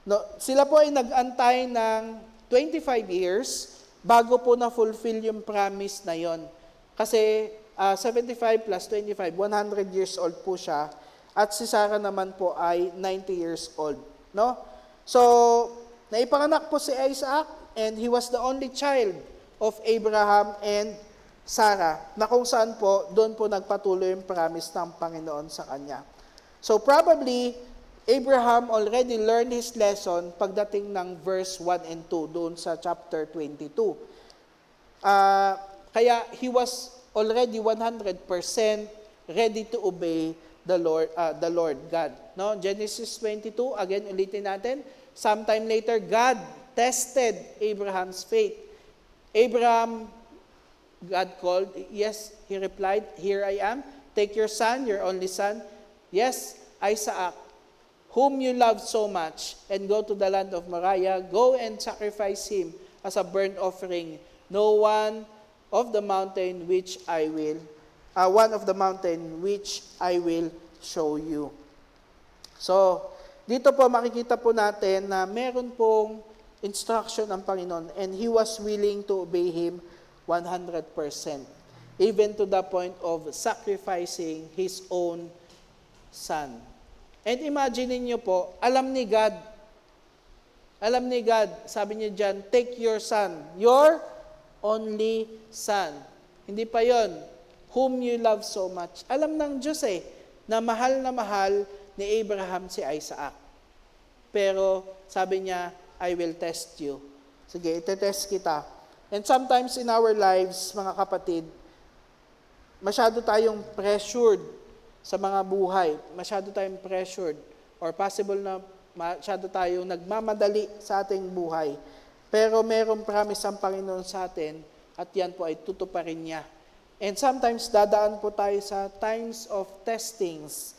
No, sila po ay nag-antay ng 25 years bago po na-fulfill yung promise na yon. Kasi 75 plus 25, 100 years old po siya, at si Sarah naman po ay 90 years old. No? So, naipanganak po si Isaac, and he was the only child of Abraham and Sarah, na kung saan po, doon po nagpatuloy yung promise ng Panginoon sa kanya. So probably, Abraham already learned his lesson pagdating ng verse 1 and 2, doon sa chapter 22. Kaya he was already 100% ready to obey the Lord God. No? Genesis 22, again, ulitin natin. Sometime later, God tested Abraham's faith. God called, yes, he replied, Here I am, take your son, your only son, yes, Isaac, whom you love so much, and go to the land of Moriah, go and sacrifice him as a burnt offering. One of the mountain which I will show you. So, dito po makikita po natin na meron pong instruction ng Panginoon, and he was willing to obey him 100%, even to the point of sacrificing his own son. And imagine niyo po, alam ni God, sabi niya dyan, take your son, your only son. Hindi pa yon, whom you love so much. Alam ng Diyos na mahal ni Abraham si Isaac. Pero sabi niya, I will test you. Sige, itetest kita. And sometimes in our lives, mga kapatid, masyado tayong pressured sa mga buhay. Masyado tayong pressured, or possible na masyado tayong nagmamadali sa ating buhay. Pero merong promise ang Panginoon sa atin at yan po ay tutuparin niya. And sometimes dadaan po tayo sa times of testings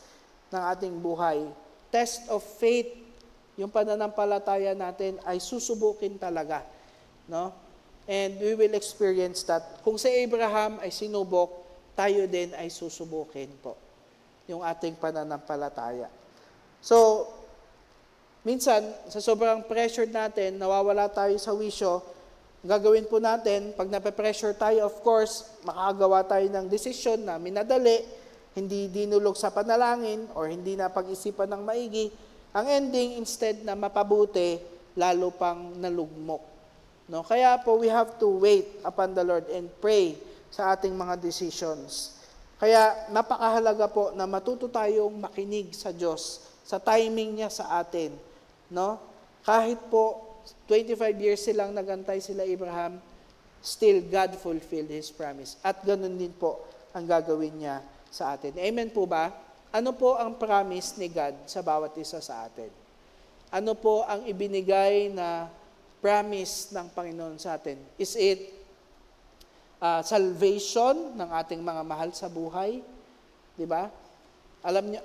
ng ating buhay. Test of faith, yung pananampalataya natin ay susubukin talaga. No? And we will experience that. Kung si Abraham ay sinubok, tayo din ay susubukin po. Yung ating pananampalataya. So, minsan, sa sobrang pressure natin, nawawala tayo sa wisyo, gagawin po natin, pag nape-pressure tayo, of course, makagawa tayo ng desisyon na minadali, hindi dinulog sa panalangin, or hindi na pag-isipan ng maigi. Ang ending, instead na mapabuti, lalo pang nalugmok. No? Kaya po, we have to wait upon the Lord and pray sa ating mga decisions. Kaya napakahalaga po na matuto tayong makinig sa Diyos, sa timing niya sa atin. No? Kahit po 25 years silang nagantay sila Abraham, still God fulfilled His promise. At ganun din po ang gagawin niya sa atin. Amen po ba? Ano po ang promise ni God sa bawat isa sa atin? Ano po ang ibinigay na promise ng Panginoon sa atin? Is it salvation ng ating mga mahal sa buhay? Di ba?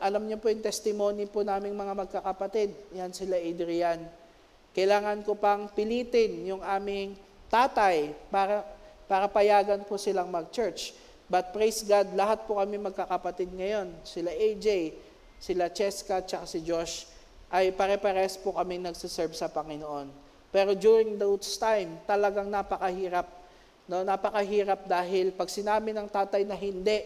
Alam niyo po yung testimony po naming mga magkakapatid. Yan sila Adrian. Kailangan ko pang pilitin yung aming tatay para payagan po silang mag-church. But praise God, lahat po kami magkakapatid ngayon. Sila AJ, sila Cheska, tsaka si Josh, ay pare-pares po kami nagsiserve sa Panginoon. Pero during those time, talagang napakahirap. No, napakahirap dahil pag sinabi ng tatay na hindi.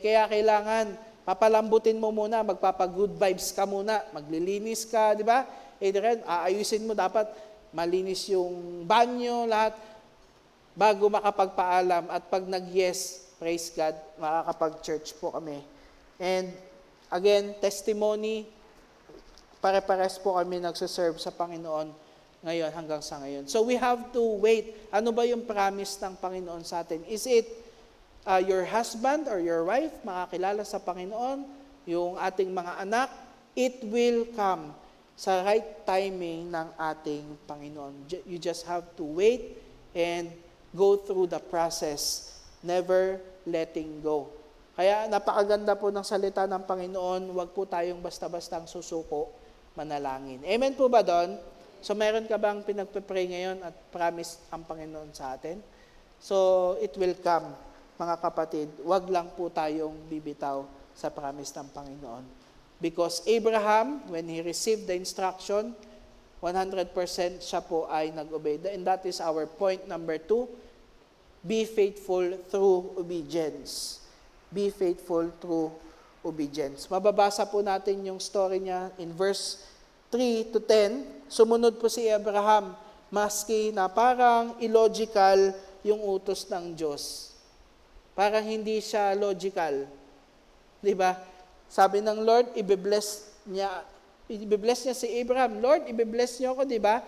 Kaya kailangan papalambutin mo muna, magpapa-good vibes ka muna, maglilinis ka, di ba? Adrian, aayusin mo, dapat malinis yung banyo, lahat, bago makapagpaalam. At pag nag-yes, praise God, makakapag-church po kami. And again, testimony, pare-pares po kami nagsiserve sa Panginoon ngayon hanggang sa ngayon. So we have to wait. Ano ba yung promise ng Panginoon sa atin? Is it your husband or your wife makakilala sa Panginoon? Yung ating mga anak? It will come sa right timing ng ating Panginoon. You just have to wait and go through the process, never letting go. Kaya napakaganda po ng salita ng Panginoon, huwag po tayong basta-bastang susuko, manalangin. Amen po ba doon? So meron ka bang pinagpe-pray ngayon at promise ang Panginoon sa atin? So it will come, mga kapatid. Huwag lang po tayong bibitaw sa promise ng Panginoon. Because Abraham, when he received the instruction, 100% siya po ay nag-obey. And that is our point number 2. Be faithful through obedience. Be faithful through obedience. Mababasa po natin yung story niya in verse 3 to 10. Sumunod po si Abraham, maski na parang illogical yung utos ng Diyos. Parang hindi siya logical. Di ba? Sabi ng Lord, i-bless niya si Abraham. Lord, i-bless niyo ako, di ba?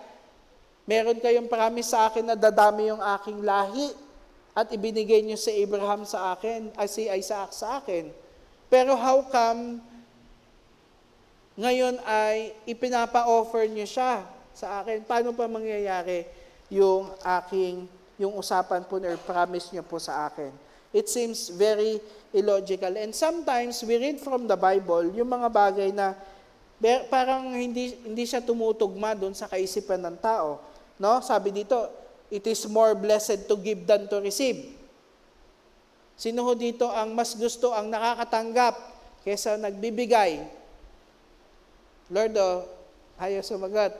Meron kayong promise sa akin na dadami yung aking lahi at ibinigay niyo si Abraham sa akin, si Isaac sa akin. Pero how come ngayon ay ipinapa-offer niyo siya sa akin? Paano pa mangyayari yung usapan po or promise niyo po sa akin? It seems very illogical. And sometimes we read from the Bible yung mga bagay na parang hindi siya tumutugma doon sa kaisipan ng tao. No? Sabi dito, it is more blessed to give than to receive. Sino ho dito ang mas gusto ang nakakatanggap kaysa nagbibigay? Lord, ayaw sumagot.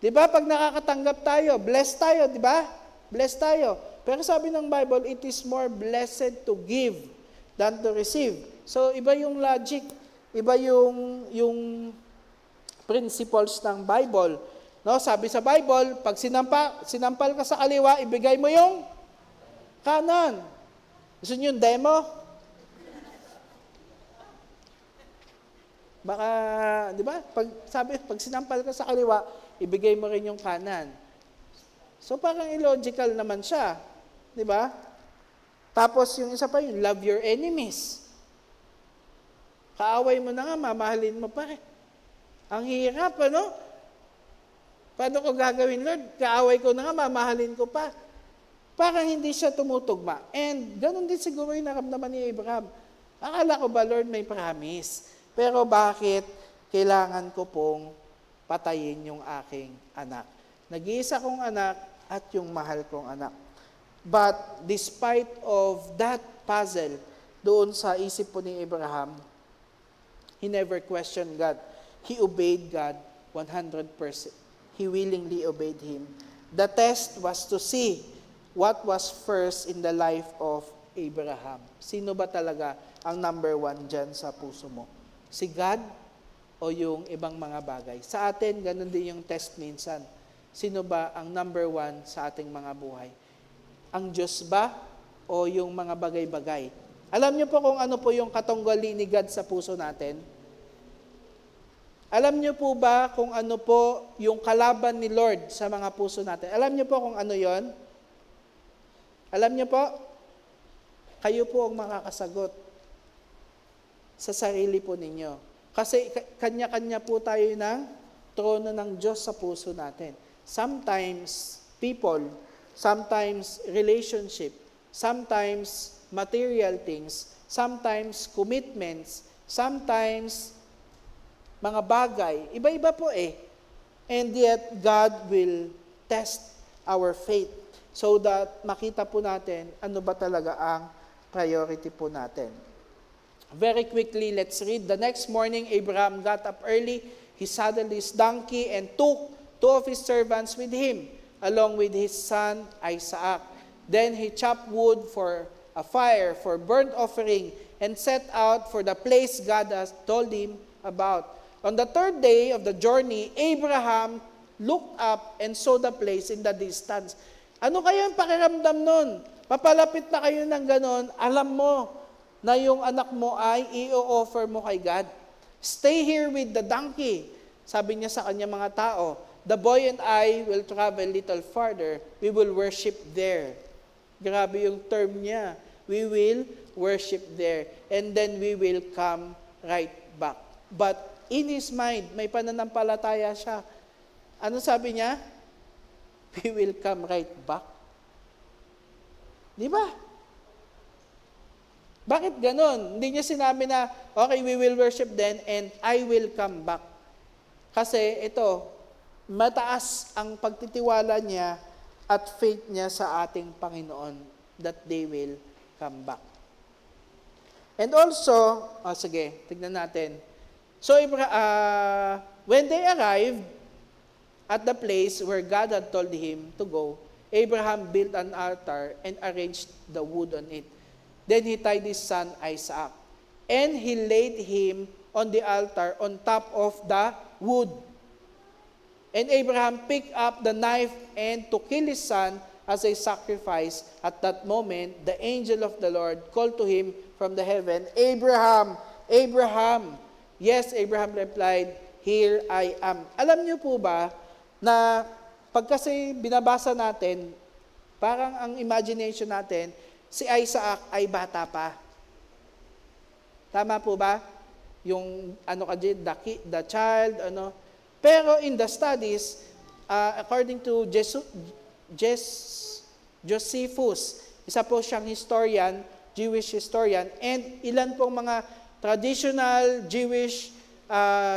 Di ba pag nakakatanggap tayo, blessed tayo, di ba? Blessed tayo. Pero sabi ng Bible, it is more blessed to give than to receive. So, iba yung logic, iba yung principles ng Bible. No, sabi sa Bible, pag sinampal ka sa kaliwa, ibigay mo yung kanan. Gusto niyo yung demo? Baka, di ba? Pag sinampal ka sa kaliwa, ibigay mo rin yung kanan. So parang illogical naman siya. Di ba? Tapos yung isa pa yung love your enemies. Kaaway mo na nga, mamahalin mo pa rin. Ang hirap, ano? Paano ko gagawin, Lord? Kaaway ko na nga, mamahalin ko pa. Parang hindi siya tumutugma. And ganun din siguro yung naramdaman ni Abraham. Akala ko ba, Lord, may promise? Pero bakit kailangan ko pong patayin yung aking anak? Nag-iisa kong anak at yung mahal kong anak. But despite of that puzzle, doon sa isip po ni Abraham, he never questioned God. He obeyed God 100%. He willingly obeyed Him. The test was to see what was first in the life of Abraham. Sino ba talaga ang number one dyan sa puso mo? Si God o yung ibang mga bagay? Sa atin, ganun din yung test minsan. Sino ba ang number one sa ating mga buhay? Ang Diyos ba o yung mga bagay-bagay? Alam niyo po kung ano po yung katunggali ni God sa puso natin? Alam niyo po ba kung ano po yung kalaban ni Lord sa mga puso natin? Alam niyo po kung ano yon? Alam niyo po? Kayo po ang makakasagot sa sarili po ninyo. Kasi kanya-kanya po tayo ng trono ng Diyos sa puso natin. Sometimes people, sometimes relationship, sometimes material things, sometimes commitments, sometimes mga bagay. Iba-iba po eh. And yet, God will test our faith so that makita po natin ano ba talaga ang priority po natin. Very quickly, let's read. The next morning, Abraham got up early. He saddled his donkey and took 2 of his servants with him, along with his son Isaac. Then he chopped wood for a fire for burnt offering and set out for the place God has told him about. On the third day of the journey, Abraham looked up and saw the place in the distance. Ano kaya ang pakiramdam nun? Papalapit na kayo ng ganon, alam mo na yung anak mo ay i-offer mo kay God. Stay here with the donkey. Sabi niya sa kanya mga tao, the boy and I will travel a little farther. We will worship there. Grabe yung term niya. We will worship there. And then we will come right back. But in his mind, may pananampalataya siya. Ano sabi niya? We will come right back. Di ba? Bakit ganon? Hindi niya sinabi na, okay, we will worship then and I will come back. Kasi ito, mataas ang pagtitiwala niya at faith niya sa ating Panginoon that they will come back. And also, sige, tignan natin. So, when they arrived at the place where God had told him to go, Abraham built an altar and arranged the wood on it. Then he tied his son Isaac, and he laid him on the altar on top of the wood. And Abraham picked up the knife and to kill his son as a sacrifice. At that moment, the angel of the Lord called to him from the heaven, Abraham, Abraham. Yes, Abraham replied, here I am. Alam niyo po ba na pag kasi binabasa natin, parang ang imagination natin, si Isaac ay bata pa. Tama po ba? Yung the child, ano. Pero in the studies, according to Josephus, isa po siyang historian, Jewish historian, and ilan pong mga traditional Jewish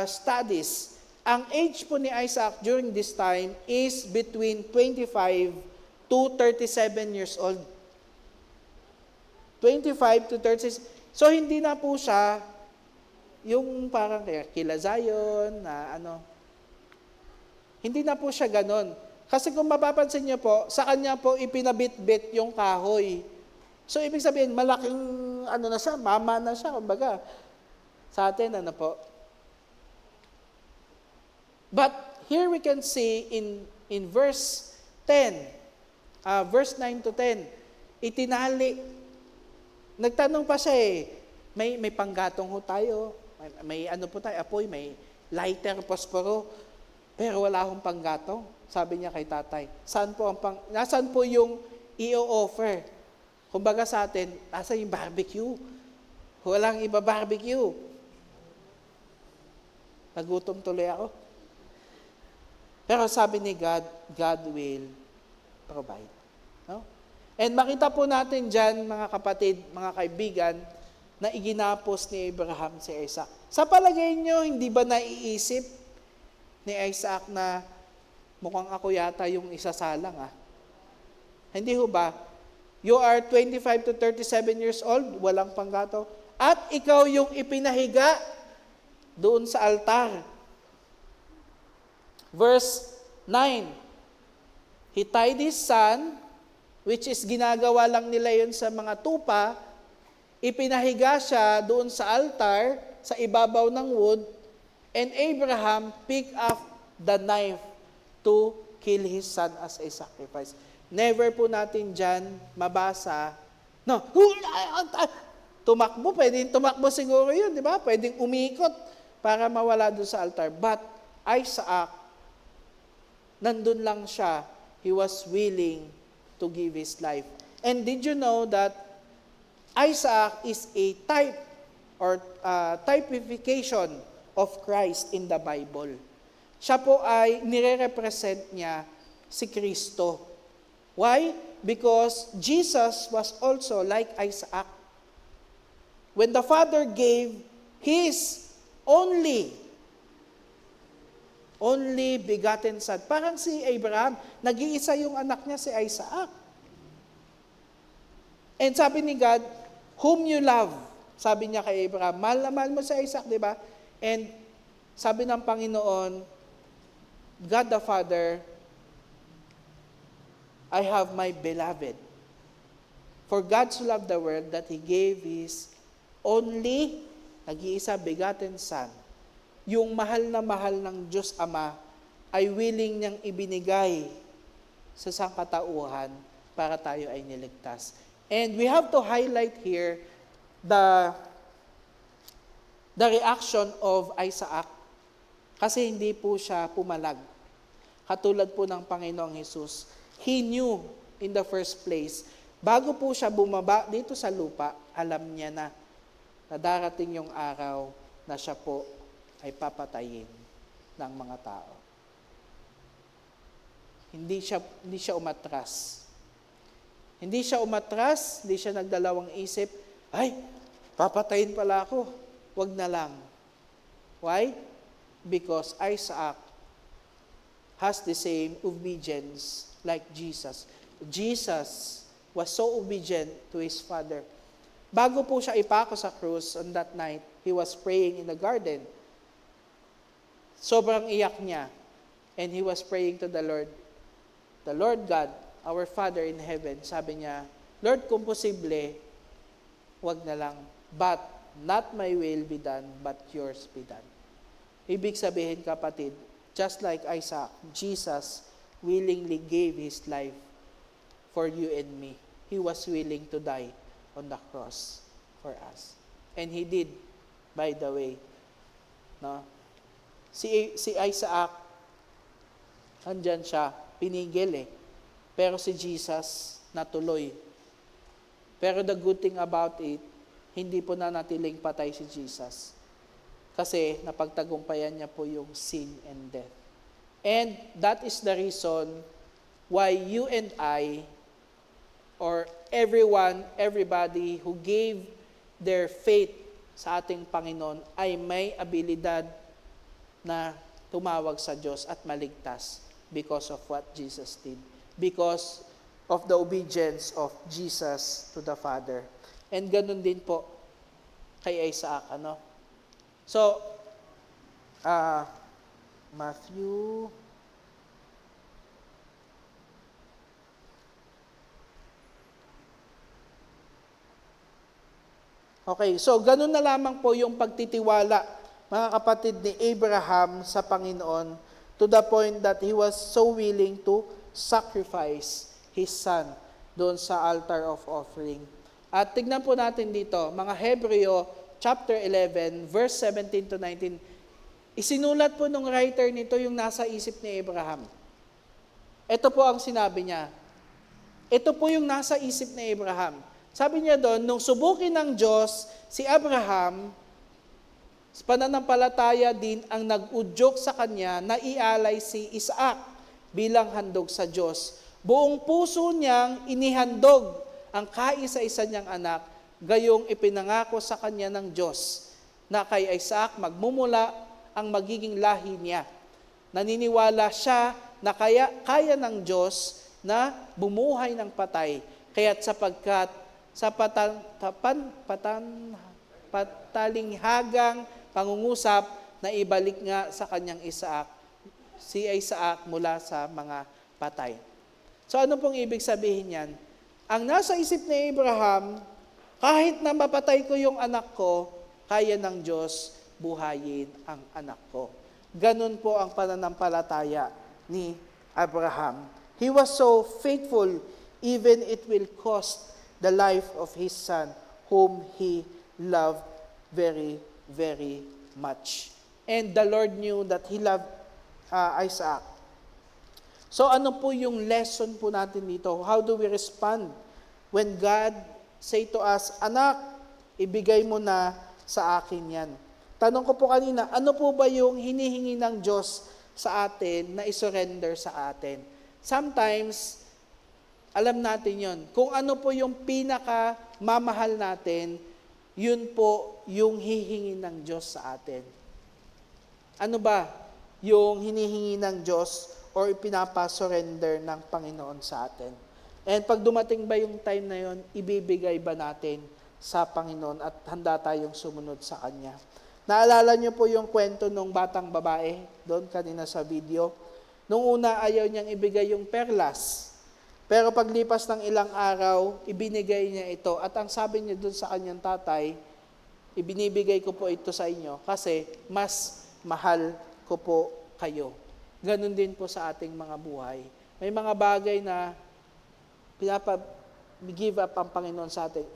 studies, ang age po ni Isaac during this time is between 25 to 37 years old. 25 to 36. So, hindi na po siya yung parang kila Zion na ano. Hindi na po siya ganon. Kasi kung mapapansin niyo po, sa kanya po ipinabit-bit yung kahoy. So, ibig sabihin, malaking ano na siya, mama na siya, kumbaga. Sa atin, ano po. But here we can see in verse 10, verse 9 to 10, itinali. Nagtanong pa siya may panggatong ho tayo, may ano po tayo, apoy, may lighter, posporo, pero wala akong panggatong. Sabi niya kay tatay, nasaan po yung i-offer? Kumbaga sa atin, nasa yung barbecue? Walang iba barbecue. Nagutom tuloy ako. Pero sabi ni God, God will provide. No? And makita po natin dyan, mga kapatid, mga kaibigan, na iginapos ni Abraham si Isaac. Sa palagay nyo, hindi ba naiisip ni Isaac na mukhang ako yata yung isasalang Hindi ho ba? You are 25 to 37 years old, walang panggato, at ikaw yung ipinahiga doon sa altar. Verse 9, He tied his son, which is ginagawa lang nila yun sa mga tupa, ipinahiga siya doon sa altar, sa ibabaw ng wood, and Abraham picked up the knife to kill his son as a sacrifice. Never po natin dyan mabasa, no, tumakbo, pwedeng tumakbo siguro yun, di ba? Pwedeng umikot para mawala doon sa altar. But Isaac, nandun lang siya, he was willing to give his life. And did you know that Isaac is a type or typification of Christ in the Bible? Siya po ay nire-represent niya si Kristo. Why? Because Jesus was also like Isaac. When the Father gave His only begotten son, parang si Abraham, nag-iisa yung anak niya si Isaac. And sabi ni God, whom you love, sabi niya kay Abraham, mahal na mahal mo si Isaac, di ba? And sabi ng Panginoon, God the Father, I have my beloved. For God so loved the world that He gave His only, nag-iisa begotten Son. Yung mahal na mahal ng Diyos Ama ay willing niyang ibinigay sa sangkatauhan para tayo ay niligtas. And we have to highlight here the reaction of Isaac, kasi hindi po siya pumalag. Katulad po ng Panginoong Hesus. He knew in the first place, bago po siya bumaba dito sa lupa, alam niya na darating yung araw na siya po ay papatayin ng mga tao. Hindi siya umatras. Hindi siya umatras, hindi siya nagdalawang isip, ay, papatayin pala ako. Wag na lang. Why? Because Isaac has the same obedience like Jesus. Jesus was so obedient to his Father. Bago po siya ipako sa krus on that night, he was praying in the garden. Sobrang iyak niya. And he was praying to the Lord God, our Father in heaven. Sabi niya, Lord, kung posible, wag na lang. But not my will be done, but yours be done. Ibig sabihin, kapatid, just like Isaac, Jesus willingly gave His life for you and me. He was willing to die on the cross for us. And He did, by the way. No? Si Isaac, andyan siya, pinigil Pero si Jesus, natuloy. Pero the good thing about it, hindi po nanatiling patay si Jesus. Kasi napagtagumpayan niya po yung sin and death. And that is the reason why you and I, or everybody who gave their faith sa ating Panginoon, ay may abilidad na tumawag sa Diyos at maligtas because of what Jesus did. Because of the obedience of Jesus to the Father. And ganun din po kay Isaac, So, Matthew. Okay, so ganun na lamang po yung pagtitiwala, mga kapatid, ni Abraham sa Panginoon, to the point that he was so willing to sacrifice his son doon sa altar of offering. At tignan po natin dito, mga Hebreo chapter 11, verse 17 to 19. Isinulat po nung writer nito yung nasa isip ni Abraham. Ito po ang sinabi niya. Ito po yung nasa isip ni Abraham. Sabi niya doon, nung subukin ng Diyos si Abraham, Pananampalataya din ang nag-udyok sa kanya na ialay si Isaac bilang handog sa Diyos. Buong puso niyang inihandog ang kaisa-isa niyang anak, gayong ipinangako sa kanya ng Diyos na kay Isaac magmumula ang magiging lahi niya. Naniniwala siya na kaya ng Diyos na bumuhay ng patay, kaya't sapagkat sa patalinghagang pangungusap na ibalik nga sa kanyang si Isaac mula sa mga patay. So ano pong ibig sabihin yan? Ang nasa isip ni Abraham, kahit na mapatay ko yung anak ko, kaya ng Diyos buhayin ang anak ko. Ganun po ang pananampalataya ni Abraham. He was so faithful, even it will cost the life of his son, whom he loved very, very much. And the Lord knew that he loved Isaac. So ano po yung lesson po natin dito? How do we respond when God say to us, anak, ibigay mo na sa akin yan? Tanong ko po kanina, ano po ba yung hinihingi ng Diyos sa atin na isurrender sa atin? Sometimes, alam natin yon. Kung ano po yung pinaka mamahal natin, yun po yung hihingi ng Diyos sa atin. Ano ba yung hinihingi ng Diyos or ipinapasurrender ng Panginoon sa atin? And pag dumating ba yung time na yon, ibibigay ba natin sa Panginoon at handa tayong sumunod sa Kanya? Naalala niyo po yung kwento ng batang babae doon kanina sa video? Nung una, ayaw niyang ibigay yung perlas. Pero paglipas ng ilang araw, ibinigay niya ito. At ang sabi niya doon sa kanyang tatay, ibinibigay ko po ito sa inyo kasi mas mahal ko po kayo. Ganon din po sa ating mga buhay. May mga bagay na give up ang Panginoon sa atin.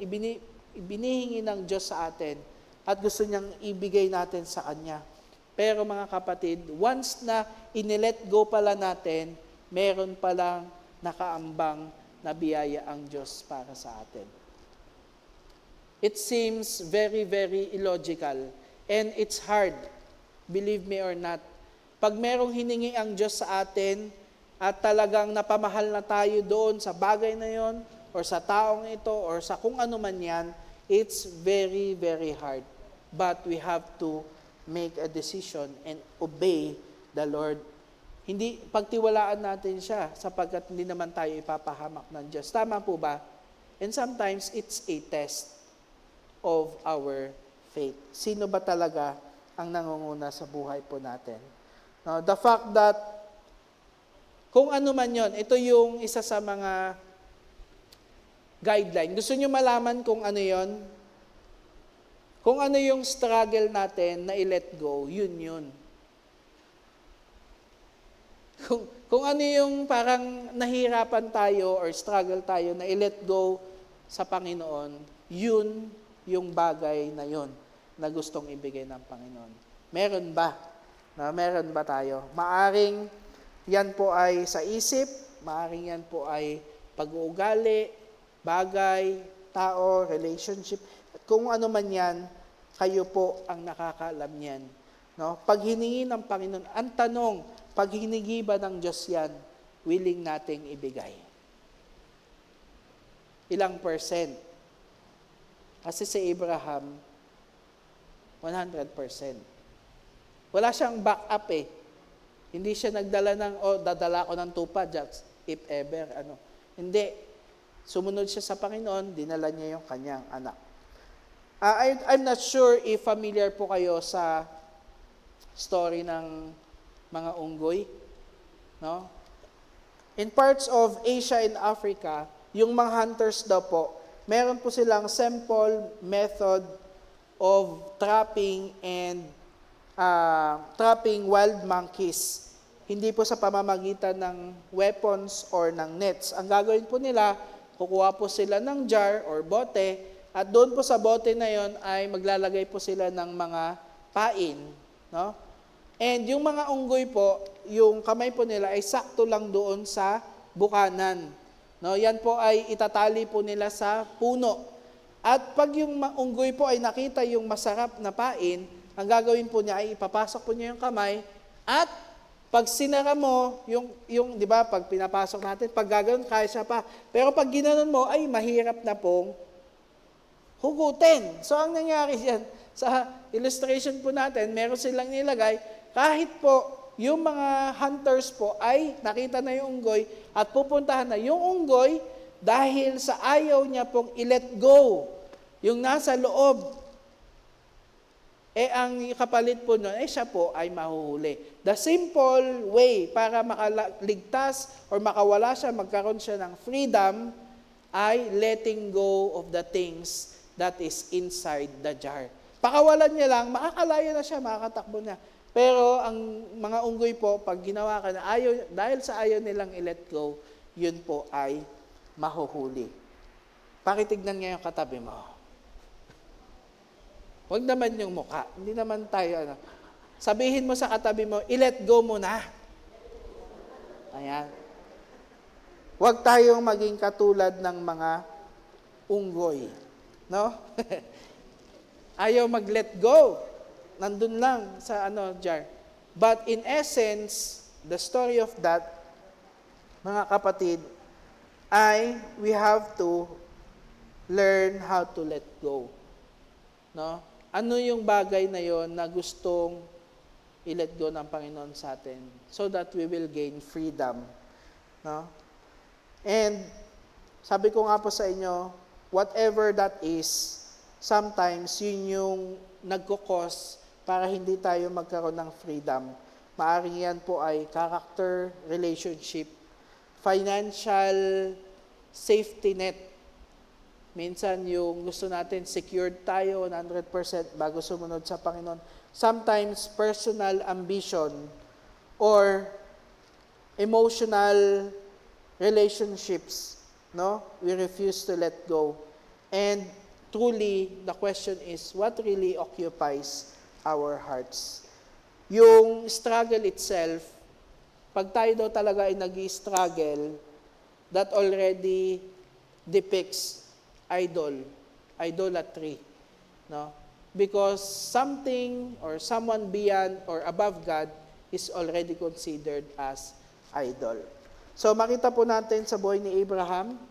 Ibinihingi ng Diyos sa atin at gusto niyang ibigay natin sa Kanya. Pero mga kapatid, once na inilet go pala natin, meron palang nakaambang na biyaya ang Diyos para sa atin. It seems very, very illogical and it's hard, believe me or not. Pag merong hiningi ang Diyos sa atin at talagang napamahal na tayo doon sa bagay na yon or sa taong ito or sa kung ano man yan, it's very, very hard. But we have to make a decision and obey the Lord. Hindi, pagtiwalaan natin siya sapagkat hindi naman tayo ipapahamak ng Diyos. Tama po ba? And sometimes, it's a test of our faith. Sino ba talaga ang nangunguna sa buhay po natin? Now, the fact that, kung ano man yon, ito yung isa sa mga guideline. Gusto nyo malaman kung ano yon? Kung ano yung struggle natin na i-let go, yun. Kung ano yung parang nahirapan tayo or struggle tayo na i-let go sa Panginoon, yun yung bagay na yun na gustong ibigay ng Panginoon. Meron ba? Meron ba tayo? Maaring yan po ay sa isip, maaring yan po ay pag-uugali, bagay, tao, relationship. Kung ano man yan, kayo po ang nakakaalam yan. No? Pag hiningi ng Panginoon, ang tanong, pag hiningi ba ng Diyos yan, willing nating ibigay? Ilang percent? Kasi si Abraham, 100%. Wala siyang backup eh. Hindi siya nagdala ng, dadala ko ng tupa, just if ever, Hindi. Sumunod siya sa Panginoon, dinala niya yung kanyang anak. I'm not sure if familiar po kayo sa story ng mga unggoy. No? In parts of Asia and Africa, yung mga hunters daw po, meron po silang simple method of trapping and trapping wild monkeys. Hindi po sa pamamagitan ng weapons or ng nets. Ang gagawin po nila, kukuha po sila ng jar or bote, at doon po sa bote na yon ay maglalagay po sila ng mga pain. No? And yung mga unggoy po, yung kamay po nila ay sakto lang doon sa bukanan. No? Yan po ay itatali po nila sa puno. At pag yung unggoy po ay nakita yung masarap na pain, ang gagawin po niya ay ipapasok po niya yung kamay at pag sinara mo, yung di ba, pag pinapasok natin, pag gagawin, kaya siya pa. Pero pag ginanon mo, ay mahirap na pong hugutin. So, ang nangyari yan, sa illustration po natin, meron silang nilagay, kahit po, yung mga hunters po ay nakita na yung unggoy at pupuntahan na yung unggoy dahil sa ayaw niya pong i-let go yung nasa loob. Ang kapalit po nun, siya po ay mahuhuli. The simple way para makaligtas or makawala siya, magkaroon siya ng freedom, ay letting go of the things that is inside the jar. Pakawalan niya lang, makakalaya na siya, makakatakbo na. Pero ang mga unggoy po, pag ginawa ka na, dahil sa ayaw nilang i-let go, yun po ay mahuhuli. Pakitignan nga yung katabi mo. Huwag naman yung mukha. Hindi naman tayo, sabihin mo sa katabi mo, i-let go mo na. Ayan. Huwag tayong maging katulad ng mga unggoy. No? Ayaw mag-let go. Nandun lang sa jar. But in essence, the story of that, mga kapatid, ay we have to learn how to let go. No? Ano yung bagay na yon na gustong i-let go ng Panginoon sa atin so that we will gain freedom. No? And sabi ko nga po sa inyo, whatever that is, sometimes yun yung nagkukos para hindi tayo magkaroon ng freedom. Maaring yan po ay character, relationship, financial safety net. Minsan yung gusto natin, secured tayo 100% bago sumunod sa Panginoon. Sometimes personal ambition or emotional relationships, no? We refuse to let go. And truly, the question is, what really occupies our hearts? Yung struggle itself, pag tayo daw talaga ay nag-i-struggle, that already depicts idolatry, no? Because something or someone beyond or above God is already considered as idol. So makita po natin sa buhay ni Abraham,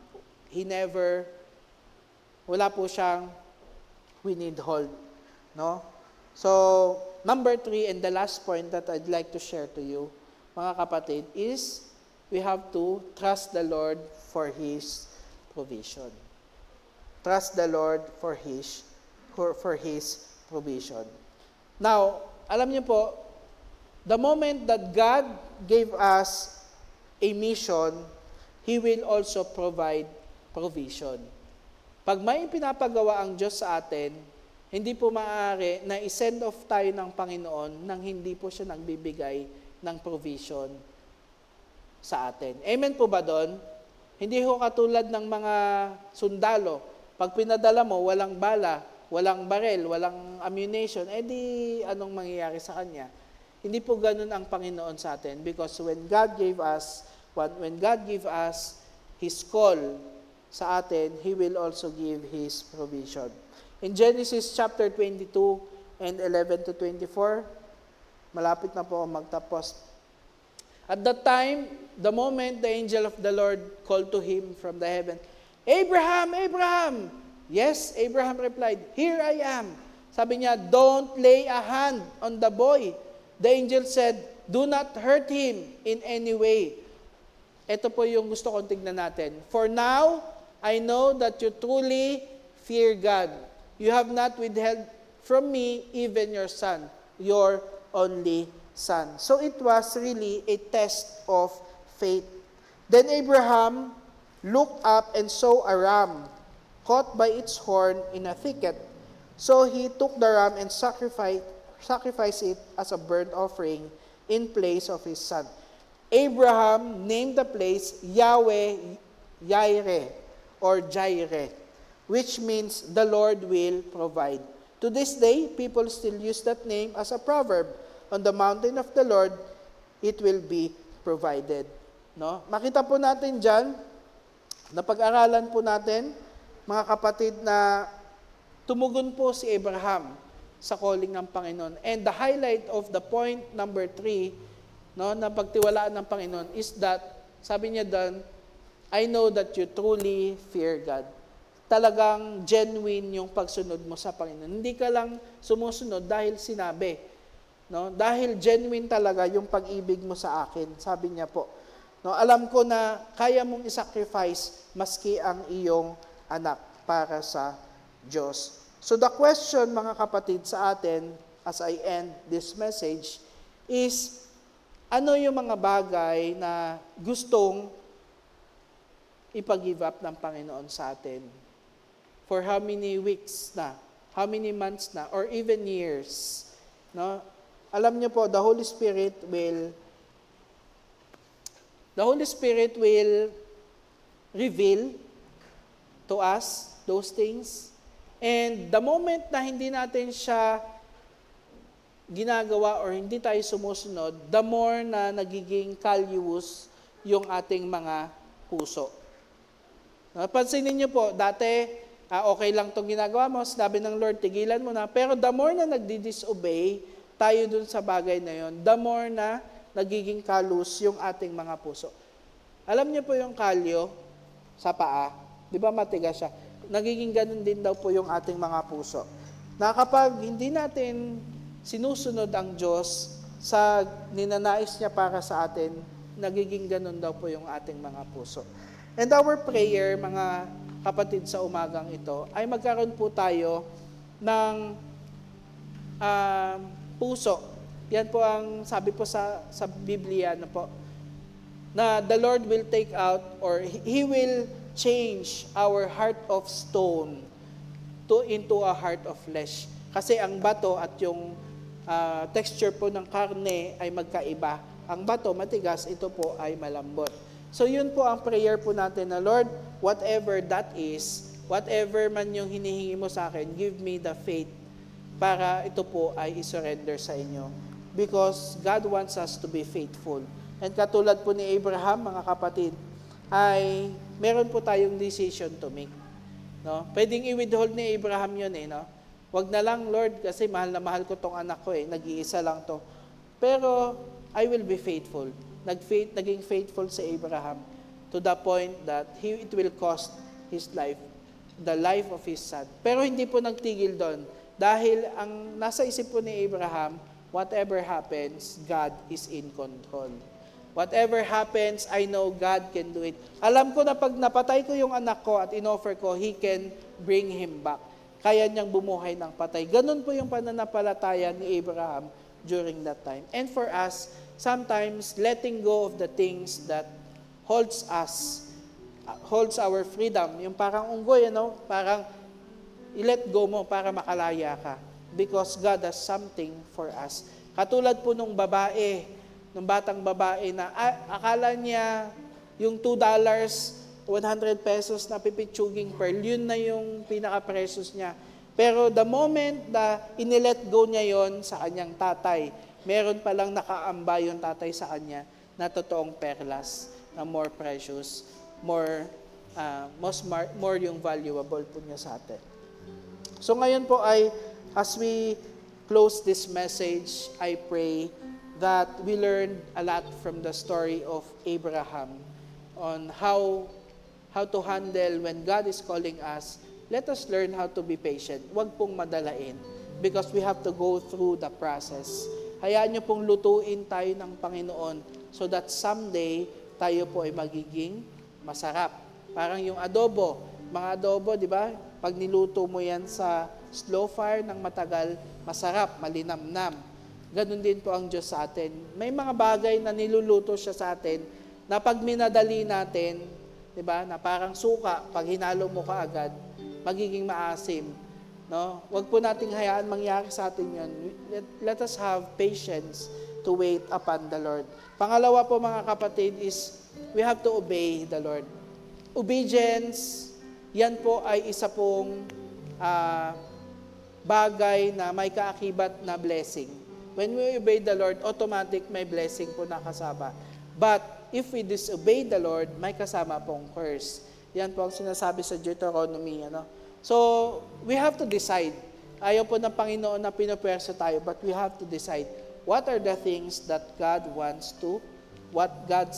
wala po siyang withhold, no? So number 3 and the last point that I'd like to share to you, mga kapatid, is we have to trust the Lord for His provision. Trust the Lord for His provision. Now, alam niyo po, the moment that God gave us a mission, He will also provide provision. Pag may pinapagawa ang Diyos sa atin, hindi po maaari na i-send off tayo ng Panginoon nang hindi po siya nagbibigay ng provision sa atin. Amen po ba doon? Hindi ho katulad ng mga sundalo. Pag pinadala mo, walang bala, walang barel, walang ammunition, anong mangyayari sa kanya? Hindi po ganun ang Panginoon sa atin, because when God gave us His call sa atin, He will also give His provision. In Genesis chapter 22 and 11 to 24, malapit na po magtapos. At that time, the moment the angel of the Lord called to him from the heaven, Abraham, Abraham! Yes, Abraham replied, Here I am. Sabi niya, don't lay a hand on the boy. The angel said, do not hurt him in any way. Ito po yung gusto kong tignan natin. For now, I know that you truly fear God. You have not withheld from me even your son, your only son. So it was really a test of faith. Then Abraham looked up and saw a ram caught by its horn in a thicket. So he took the ram and sacrificed it as a burnt offering in place of his son. Abraham named the place Yahweh Jireh, or Jireh, which means the Lord will provide. To this day, people still use that name as a proverb. On the mountain of the Lord, it will be provided. No? Makita po natin dyan, napag-aralan po natin, mga kapatid, na tumugon po si Abraham sa calling ng Panginoon. And the highlight of the point number 3, no, na pagtiwalaan ng Panginoon is that, sabi niya doon, I know that you truly fear God. Talagang genuine yung pagsunod mo sa Panginoon. Hindi ka lang sumusunod dahil sinabi. No? Dahil genuine talaga yung pag-ibig mo sa akin. Sabi niya po, no, alam ko na kaya mong isacrifice maski ang iyong anak para sa Diyos. So the question, mga kapatid, sa atin, as I end this message, is ano yung mga bagay na gustong ipag-give up ng Panginoon sa atin? For how many weeks na? How many months na? Or even years? No? Alam niyo po, the Holy Spirit will reveal to us those things. And the moment na hindi natin siya ginagawa or hindi tayo sumusunod, the more na nagiging kalyus yung ating mga puso. Napansinin niyo po, dati, okay lang itong ginagawa mo, sinabi ng Lord, tigilan mo na. Pero the more na nagdi-disobey tayo dun sa bagay na yon, the more na nagiging kalus yung ating mga puso. Alam niyo po yung kalyo sa paa, di ba matigas siya? Nagiging ganun din daw po yung ating mga puso. Na kapag hindi natin sinusunod ang Diyos sa ninanais niya para sa atin, nagiging ganun daw po yung ating mga puso. And our prayer, mga kapatid, sa umagang ito, ay magkaroon po tayo ng puso. Yan po ang sabi po sa Biblia na po, na the Lord will take out or He will change our heart of stone into a heart of flesh. Kasi ang bato at yung texture po ng karne ay magkaiba. Ang bato matigas, ito po ay malambot. So yun po ang prayer po natin na, Lord, whatever that is, whatever man yung hinihingi mo sa akin, give me the faith para ito po ay isurrender sa inyo. Because God wants us to be faithful. And katulad po ni Abraham, mga kapatid, ay meron po tayong decision to make. No? Pwedeng i-withhold ni Abraham yun no? Wag na lang, Lord, kasi mahal na mahal ko tong anak ko nag-iisa lang to. Pero I will be faithful. Naging faithful si Abraham to the point that it will cost his life, the life of his son. Pero hindi po nagtigil doon. Dahil ang nasa isip po ni Abraham, whatever happens, God is in control. Whatever happens, I know God can do it. Alam ko na pag napatay ko yung anak ko at inoffer ko, He can bring him back. Kaya niyang bumuhay ng patay. Ganun po yung pananampalataya ni Abraham during that time. And for us, sometimes letting go of the things that holds our freedom. Yung parang unggoy, parang i-let go mo para makalaya ka. Because God has something for us. Katulad po nung batang babae na akala niya yung $2, 100 pesos na pipitsuging pearl, yun na yung pinaka-precious niya. Pero the moment na inilet go niya yon sa kanyang tatay, meron palang nakaamba yung tatay sa kanya na totoong perlas, na more precious, more yung valuable po niya sa atin. So ngayon po ay, as we close this message, I pray that we learn a lot from the story of Abraham on how to handle when God is calling us. Let us learn how to be patient. Huwag pong madalain because we have to go through the process. Hayaan niyo pong lutuin tayo ng Panginoon so that someday tayo po ay magiging masarap. Parang yung adobo. Mga adobo, di ba? Pag niluto mo yan sa slow fire ng matagal, masarap, malinamnam. Ganon din po ang Diyos sa atin. May mga bagay na niluluto siya sa atin na pag minadali natin, di ba, na parang suka, pag hinalo mo kaagad, magiging maasim. No? Huwag po nating hayaan mangyari sa atin yun. Let us have patience to wait upon the Lord. Pangalawa po, mga kapatid, is we have to obey the Lord. Obedience, yan po ay isa pong bagay na may kaakibat na blessing. When we obey the Lord, automatic may blessing po nakasama. But if we disobey the Lord, may kasama pong curse. Yan po ang sinasabi sa Deuteronomy. So, we have to decide. Ayaw po ng Panginoon na pinupwersa tayo, but we have to decide what are the things that God wants to, what God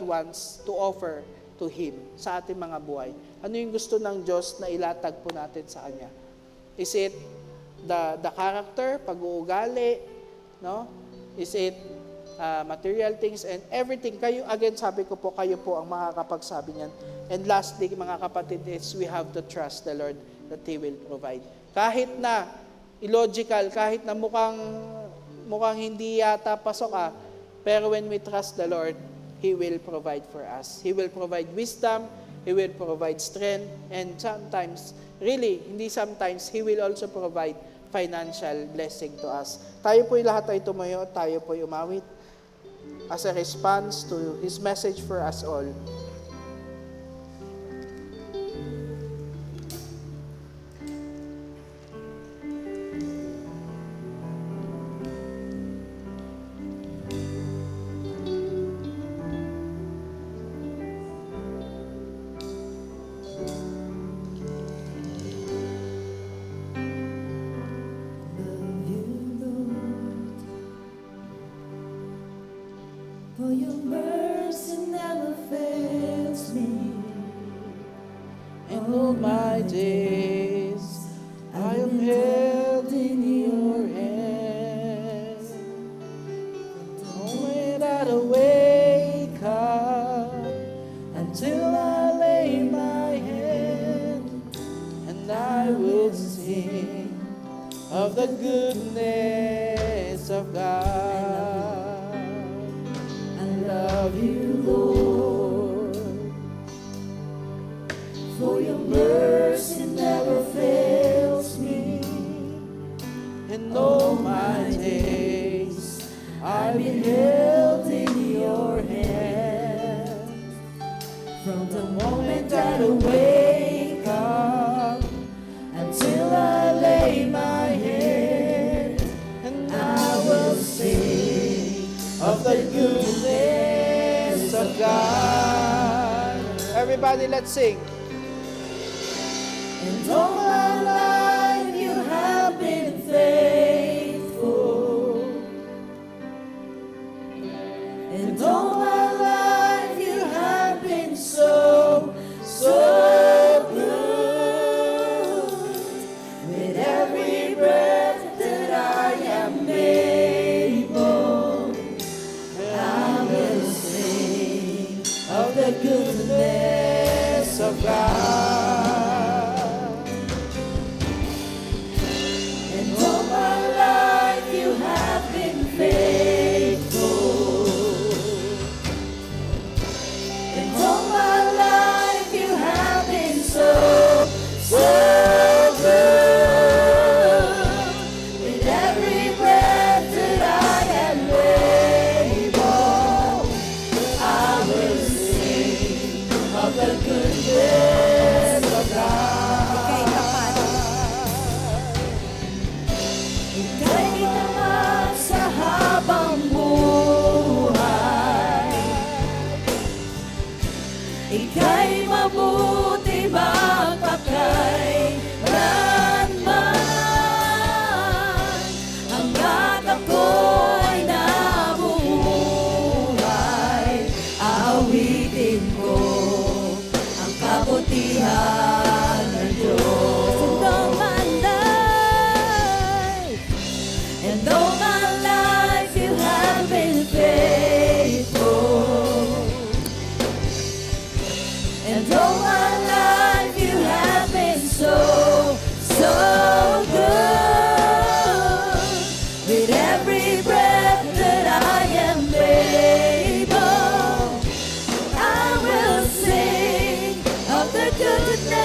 wants to offer to Him sa ating mga buhay. Ano yung gusto ng Diyos na ilatag po natin sa Kanya? Is it the character, pag-uugali, no? Is it material things and everything? Kayo, again, sabi ko po, kayo po ang makakapagsabi niyan. And lastly, mga kapatid, is we have to trust the Lord that He will provide. Kahit na illogical, kahit na mukhang hindi yata pasok pero when we trust the Lord, He will provide for us. He will provide wisdom, He will provide strength, and sometimes, really, hindi sometimes, He will also provide financial blessing to us. Tayo po'y lahat ay tumayo, tayo po'y umawit as a response to His message for us all. For your mercy never fails me. In all my days, I am held in your hand. The moment that I wake up until I lay my head, and I will sing of the goodness of God. Love you, Lord, For your mercy never fails me. in all my days. I've been held in your hand from the moment that I wake up until I lay my head, and I will sing of the goodness of God. Everybody, let's sing. And all my life you have been faithful. And all my life you have been so, so good. With every breath that I am able, I will sing Of the goodness of God. And all my life you have been faithful. And all my life you have been so, so good. With every breath that I am able, I will sing of the goodness of God. Ika'y naman sa habang buhay. Ika'y mabuti magpakailanman. Hanggat ako'y nabubuhay, aawitin ko ang kabutihan ng Diyos. And all my life you have been faithful. And all my life you have been so, so good. With every breath that I am able, I will sing of the goodness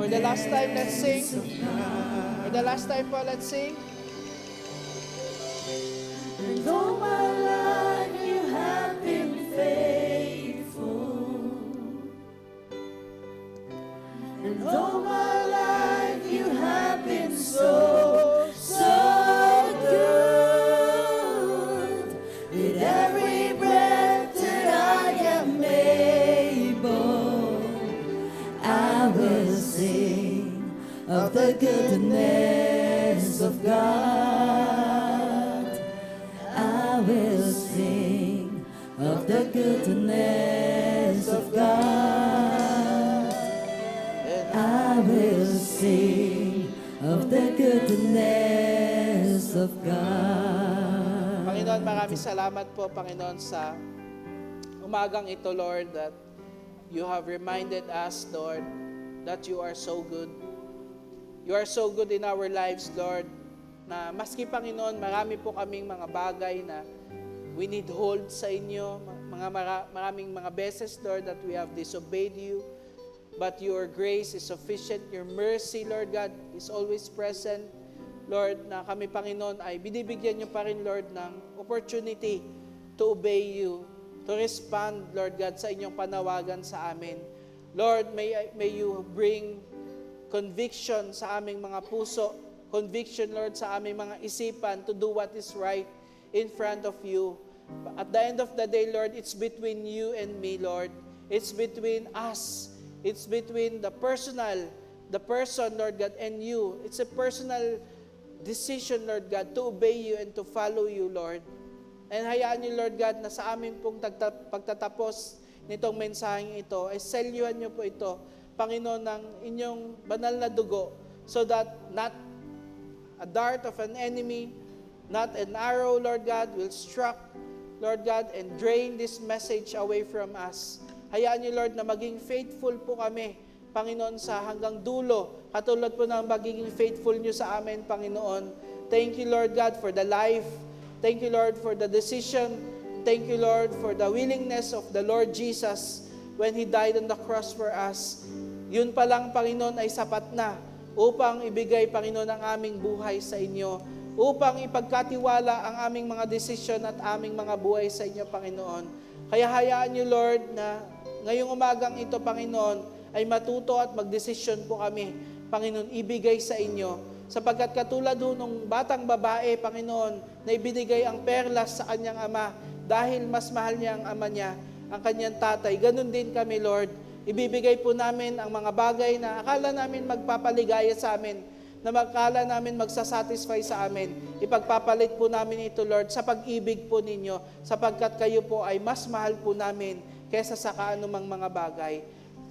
For the last time, let's sing. For the last time po, let's sing. And all my life you have been faithful. And all my life you have been so, so good. With every breath that I am able, I will sing of the goodness of God. I will sing of the goodness of God. I will sing of the goodness of God. Panginoon, maraming salamat po, Panginoon, sa umagang ito, Lord, that you have reminded us, Lord, that you are so good. You are so good in our lives, Lord, na maski, Panginoon, marami po kaming mga bagay na we need hold sa inyo. Maraming mga beses, Lord, that we have disobeyed you. But your grace is sufficient. Your mercy, Lord God, is always present. Lord, na kami, Panginoon, ay binibigyan niyo pa rin, Lord, ng opportunity to obey you, to respond, Lord God, sa inyong panawagan sa amin. Lord, may you bring conviction sa aming mga puso, conviction, Lord, sa aming mga isipan to do what is right in front of you. At the end of the day, Lord, it's between you and me, Lord. It's between us. It's between the person, Lord God, and you. It's a personal decision, Lord God, to obey you and to follow you, Lord. And hayaan niyo, Lord God, na sa amin pong pagtatapos nitong mensaheng ito, ay selyuhan niyo po ito, Panginoon, ng inyong banal na dugo, so that not a dart of an enemy, not an arrow, Lord God, will struck, Lord God, and drain this message away from us. Hayaan niyo, Lord, na maging faithful po kami, Panginoon, sa hanggang dulo, katulad po ng magiging faithful niyo sa amin, Panginoon. Thank you, Lord God, for the life. Thank you, Lord, for the decision. Thank you, Lord, for the willingness of the Lord Jesus when He died on the cross for us. Yun pa lang, Panginoon, ay sapat na upang ibigay, Panginoon, ang aming buhay sa inyo, upang ipagkatiwala ang aming mga desisyon at aming mga buhay sa inyo, Panginoon. Kaya hayaan niyo, Lord, na ngayong umagang ito, Panginoon, ay matuto at magdesisyon po kami, Panginoon, ibigay sa inyo. Sapagkat katulad nung batang babae, Panginoon, na ibinigay ang perlas sa kanyang ama dahil mas mahal niya ang ama niya, ang kanyang tatay. Ganun din kami, Lord. Ibibigay po namin ang mga bagay na akala namin magpapaligaya sa amin, na akala namin magsasatisfy sa amin. Ipagpapalit po namin ito, Lord, sa pag-ibig po ninyo, sapagkat kayo po ay mas mahal po namin kaysa sa kaanumang mga bagay.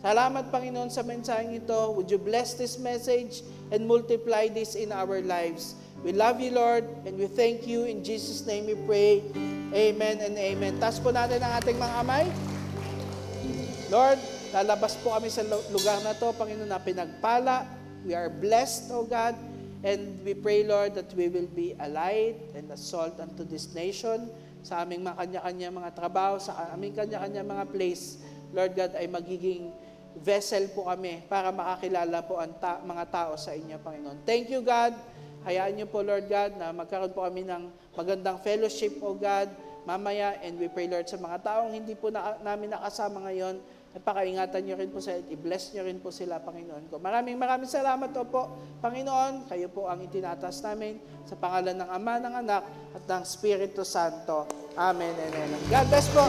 Salamat, Panginoon, sa mensaheng ito. Would you bless this message and multiply this in our lives? We love you, Lord, and we thank you. In Jesus' name we pray. Amen and amen. Taas po natin ang ating mga kamay. Lord, lalabas po kami sa lugar na to, Panginoon, na pinagpala. We are blessed, O God, and we pray, Lord, that we will be a light and a salt unto this nation, sa aming mga kanya-kanya mga trabaho, sa aming kanya-kanya mga place. Lord God, ay magiging vessel po kami para makakilala po ang mga tao sa inyo, Panginoon. Thank you, God. Hayaan niyo po, Lord God, na magkaroon po kami ng magandang fellowship, O God, mamaya. And we pray, Lord, sa mga taong hindi po namin nakasama ngayon, at pakaingatan niyo rin po sila, at i-bless niyo rin po sila, Panginoon ko. Maraming salamat po, Panginoon. Kayo po ang itinataas namin sa pangalan ng Ama, ng Anak, at ng Espiritu Santo. Amen and amen. God bless po.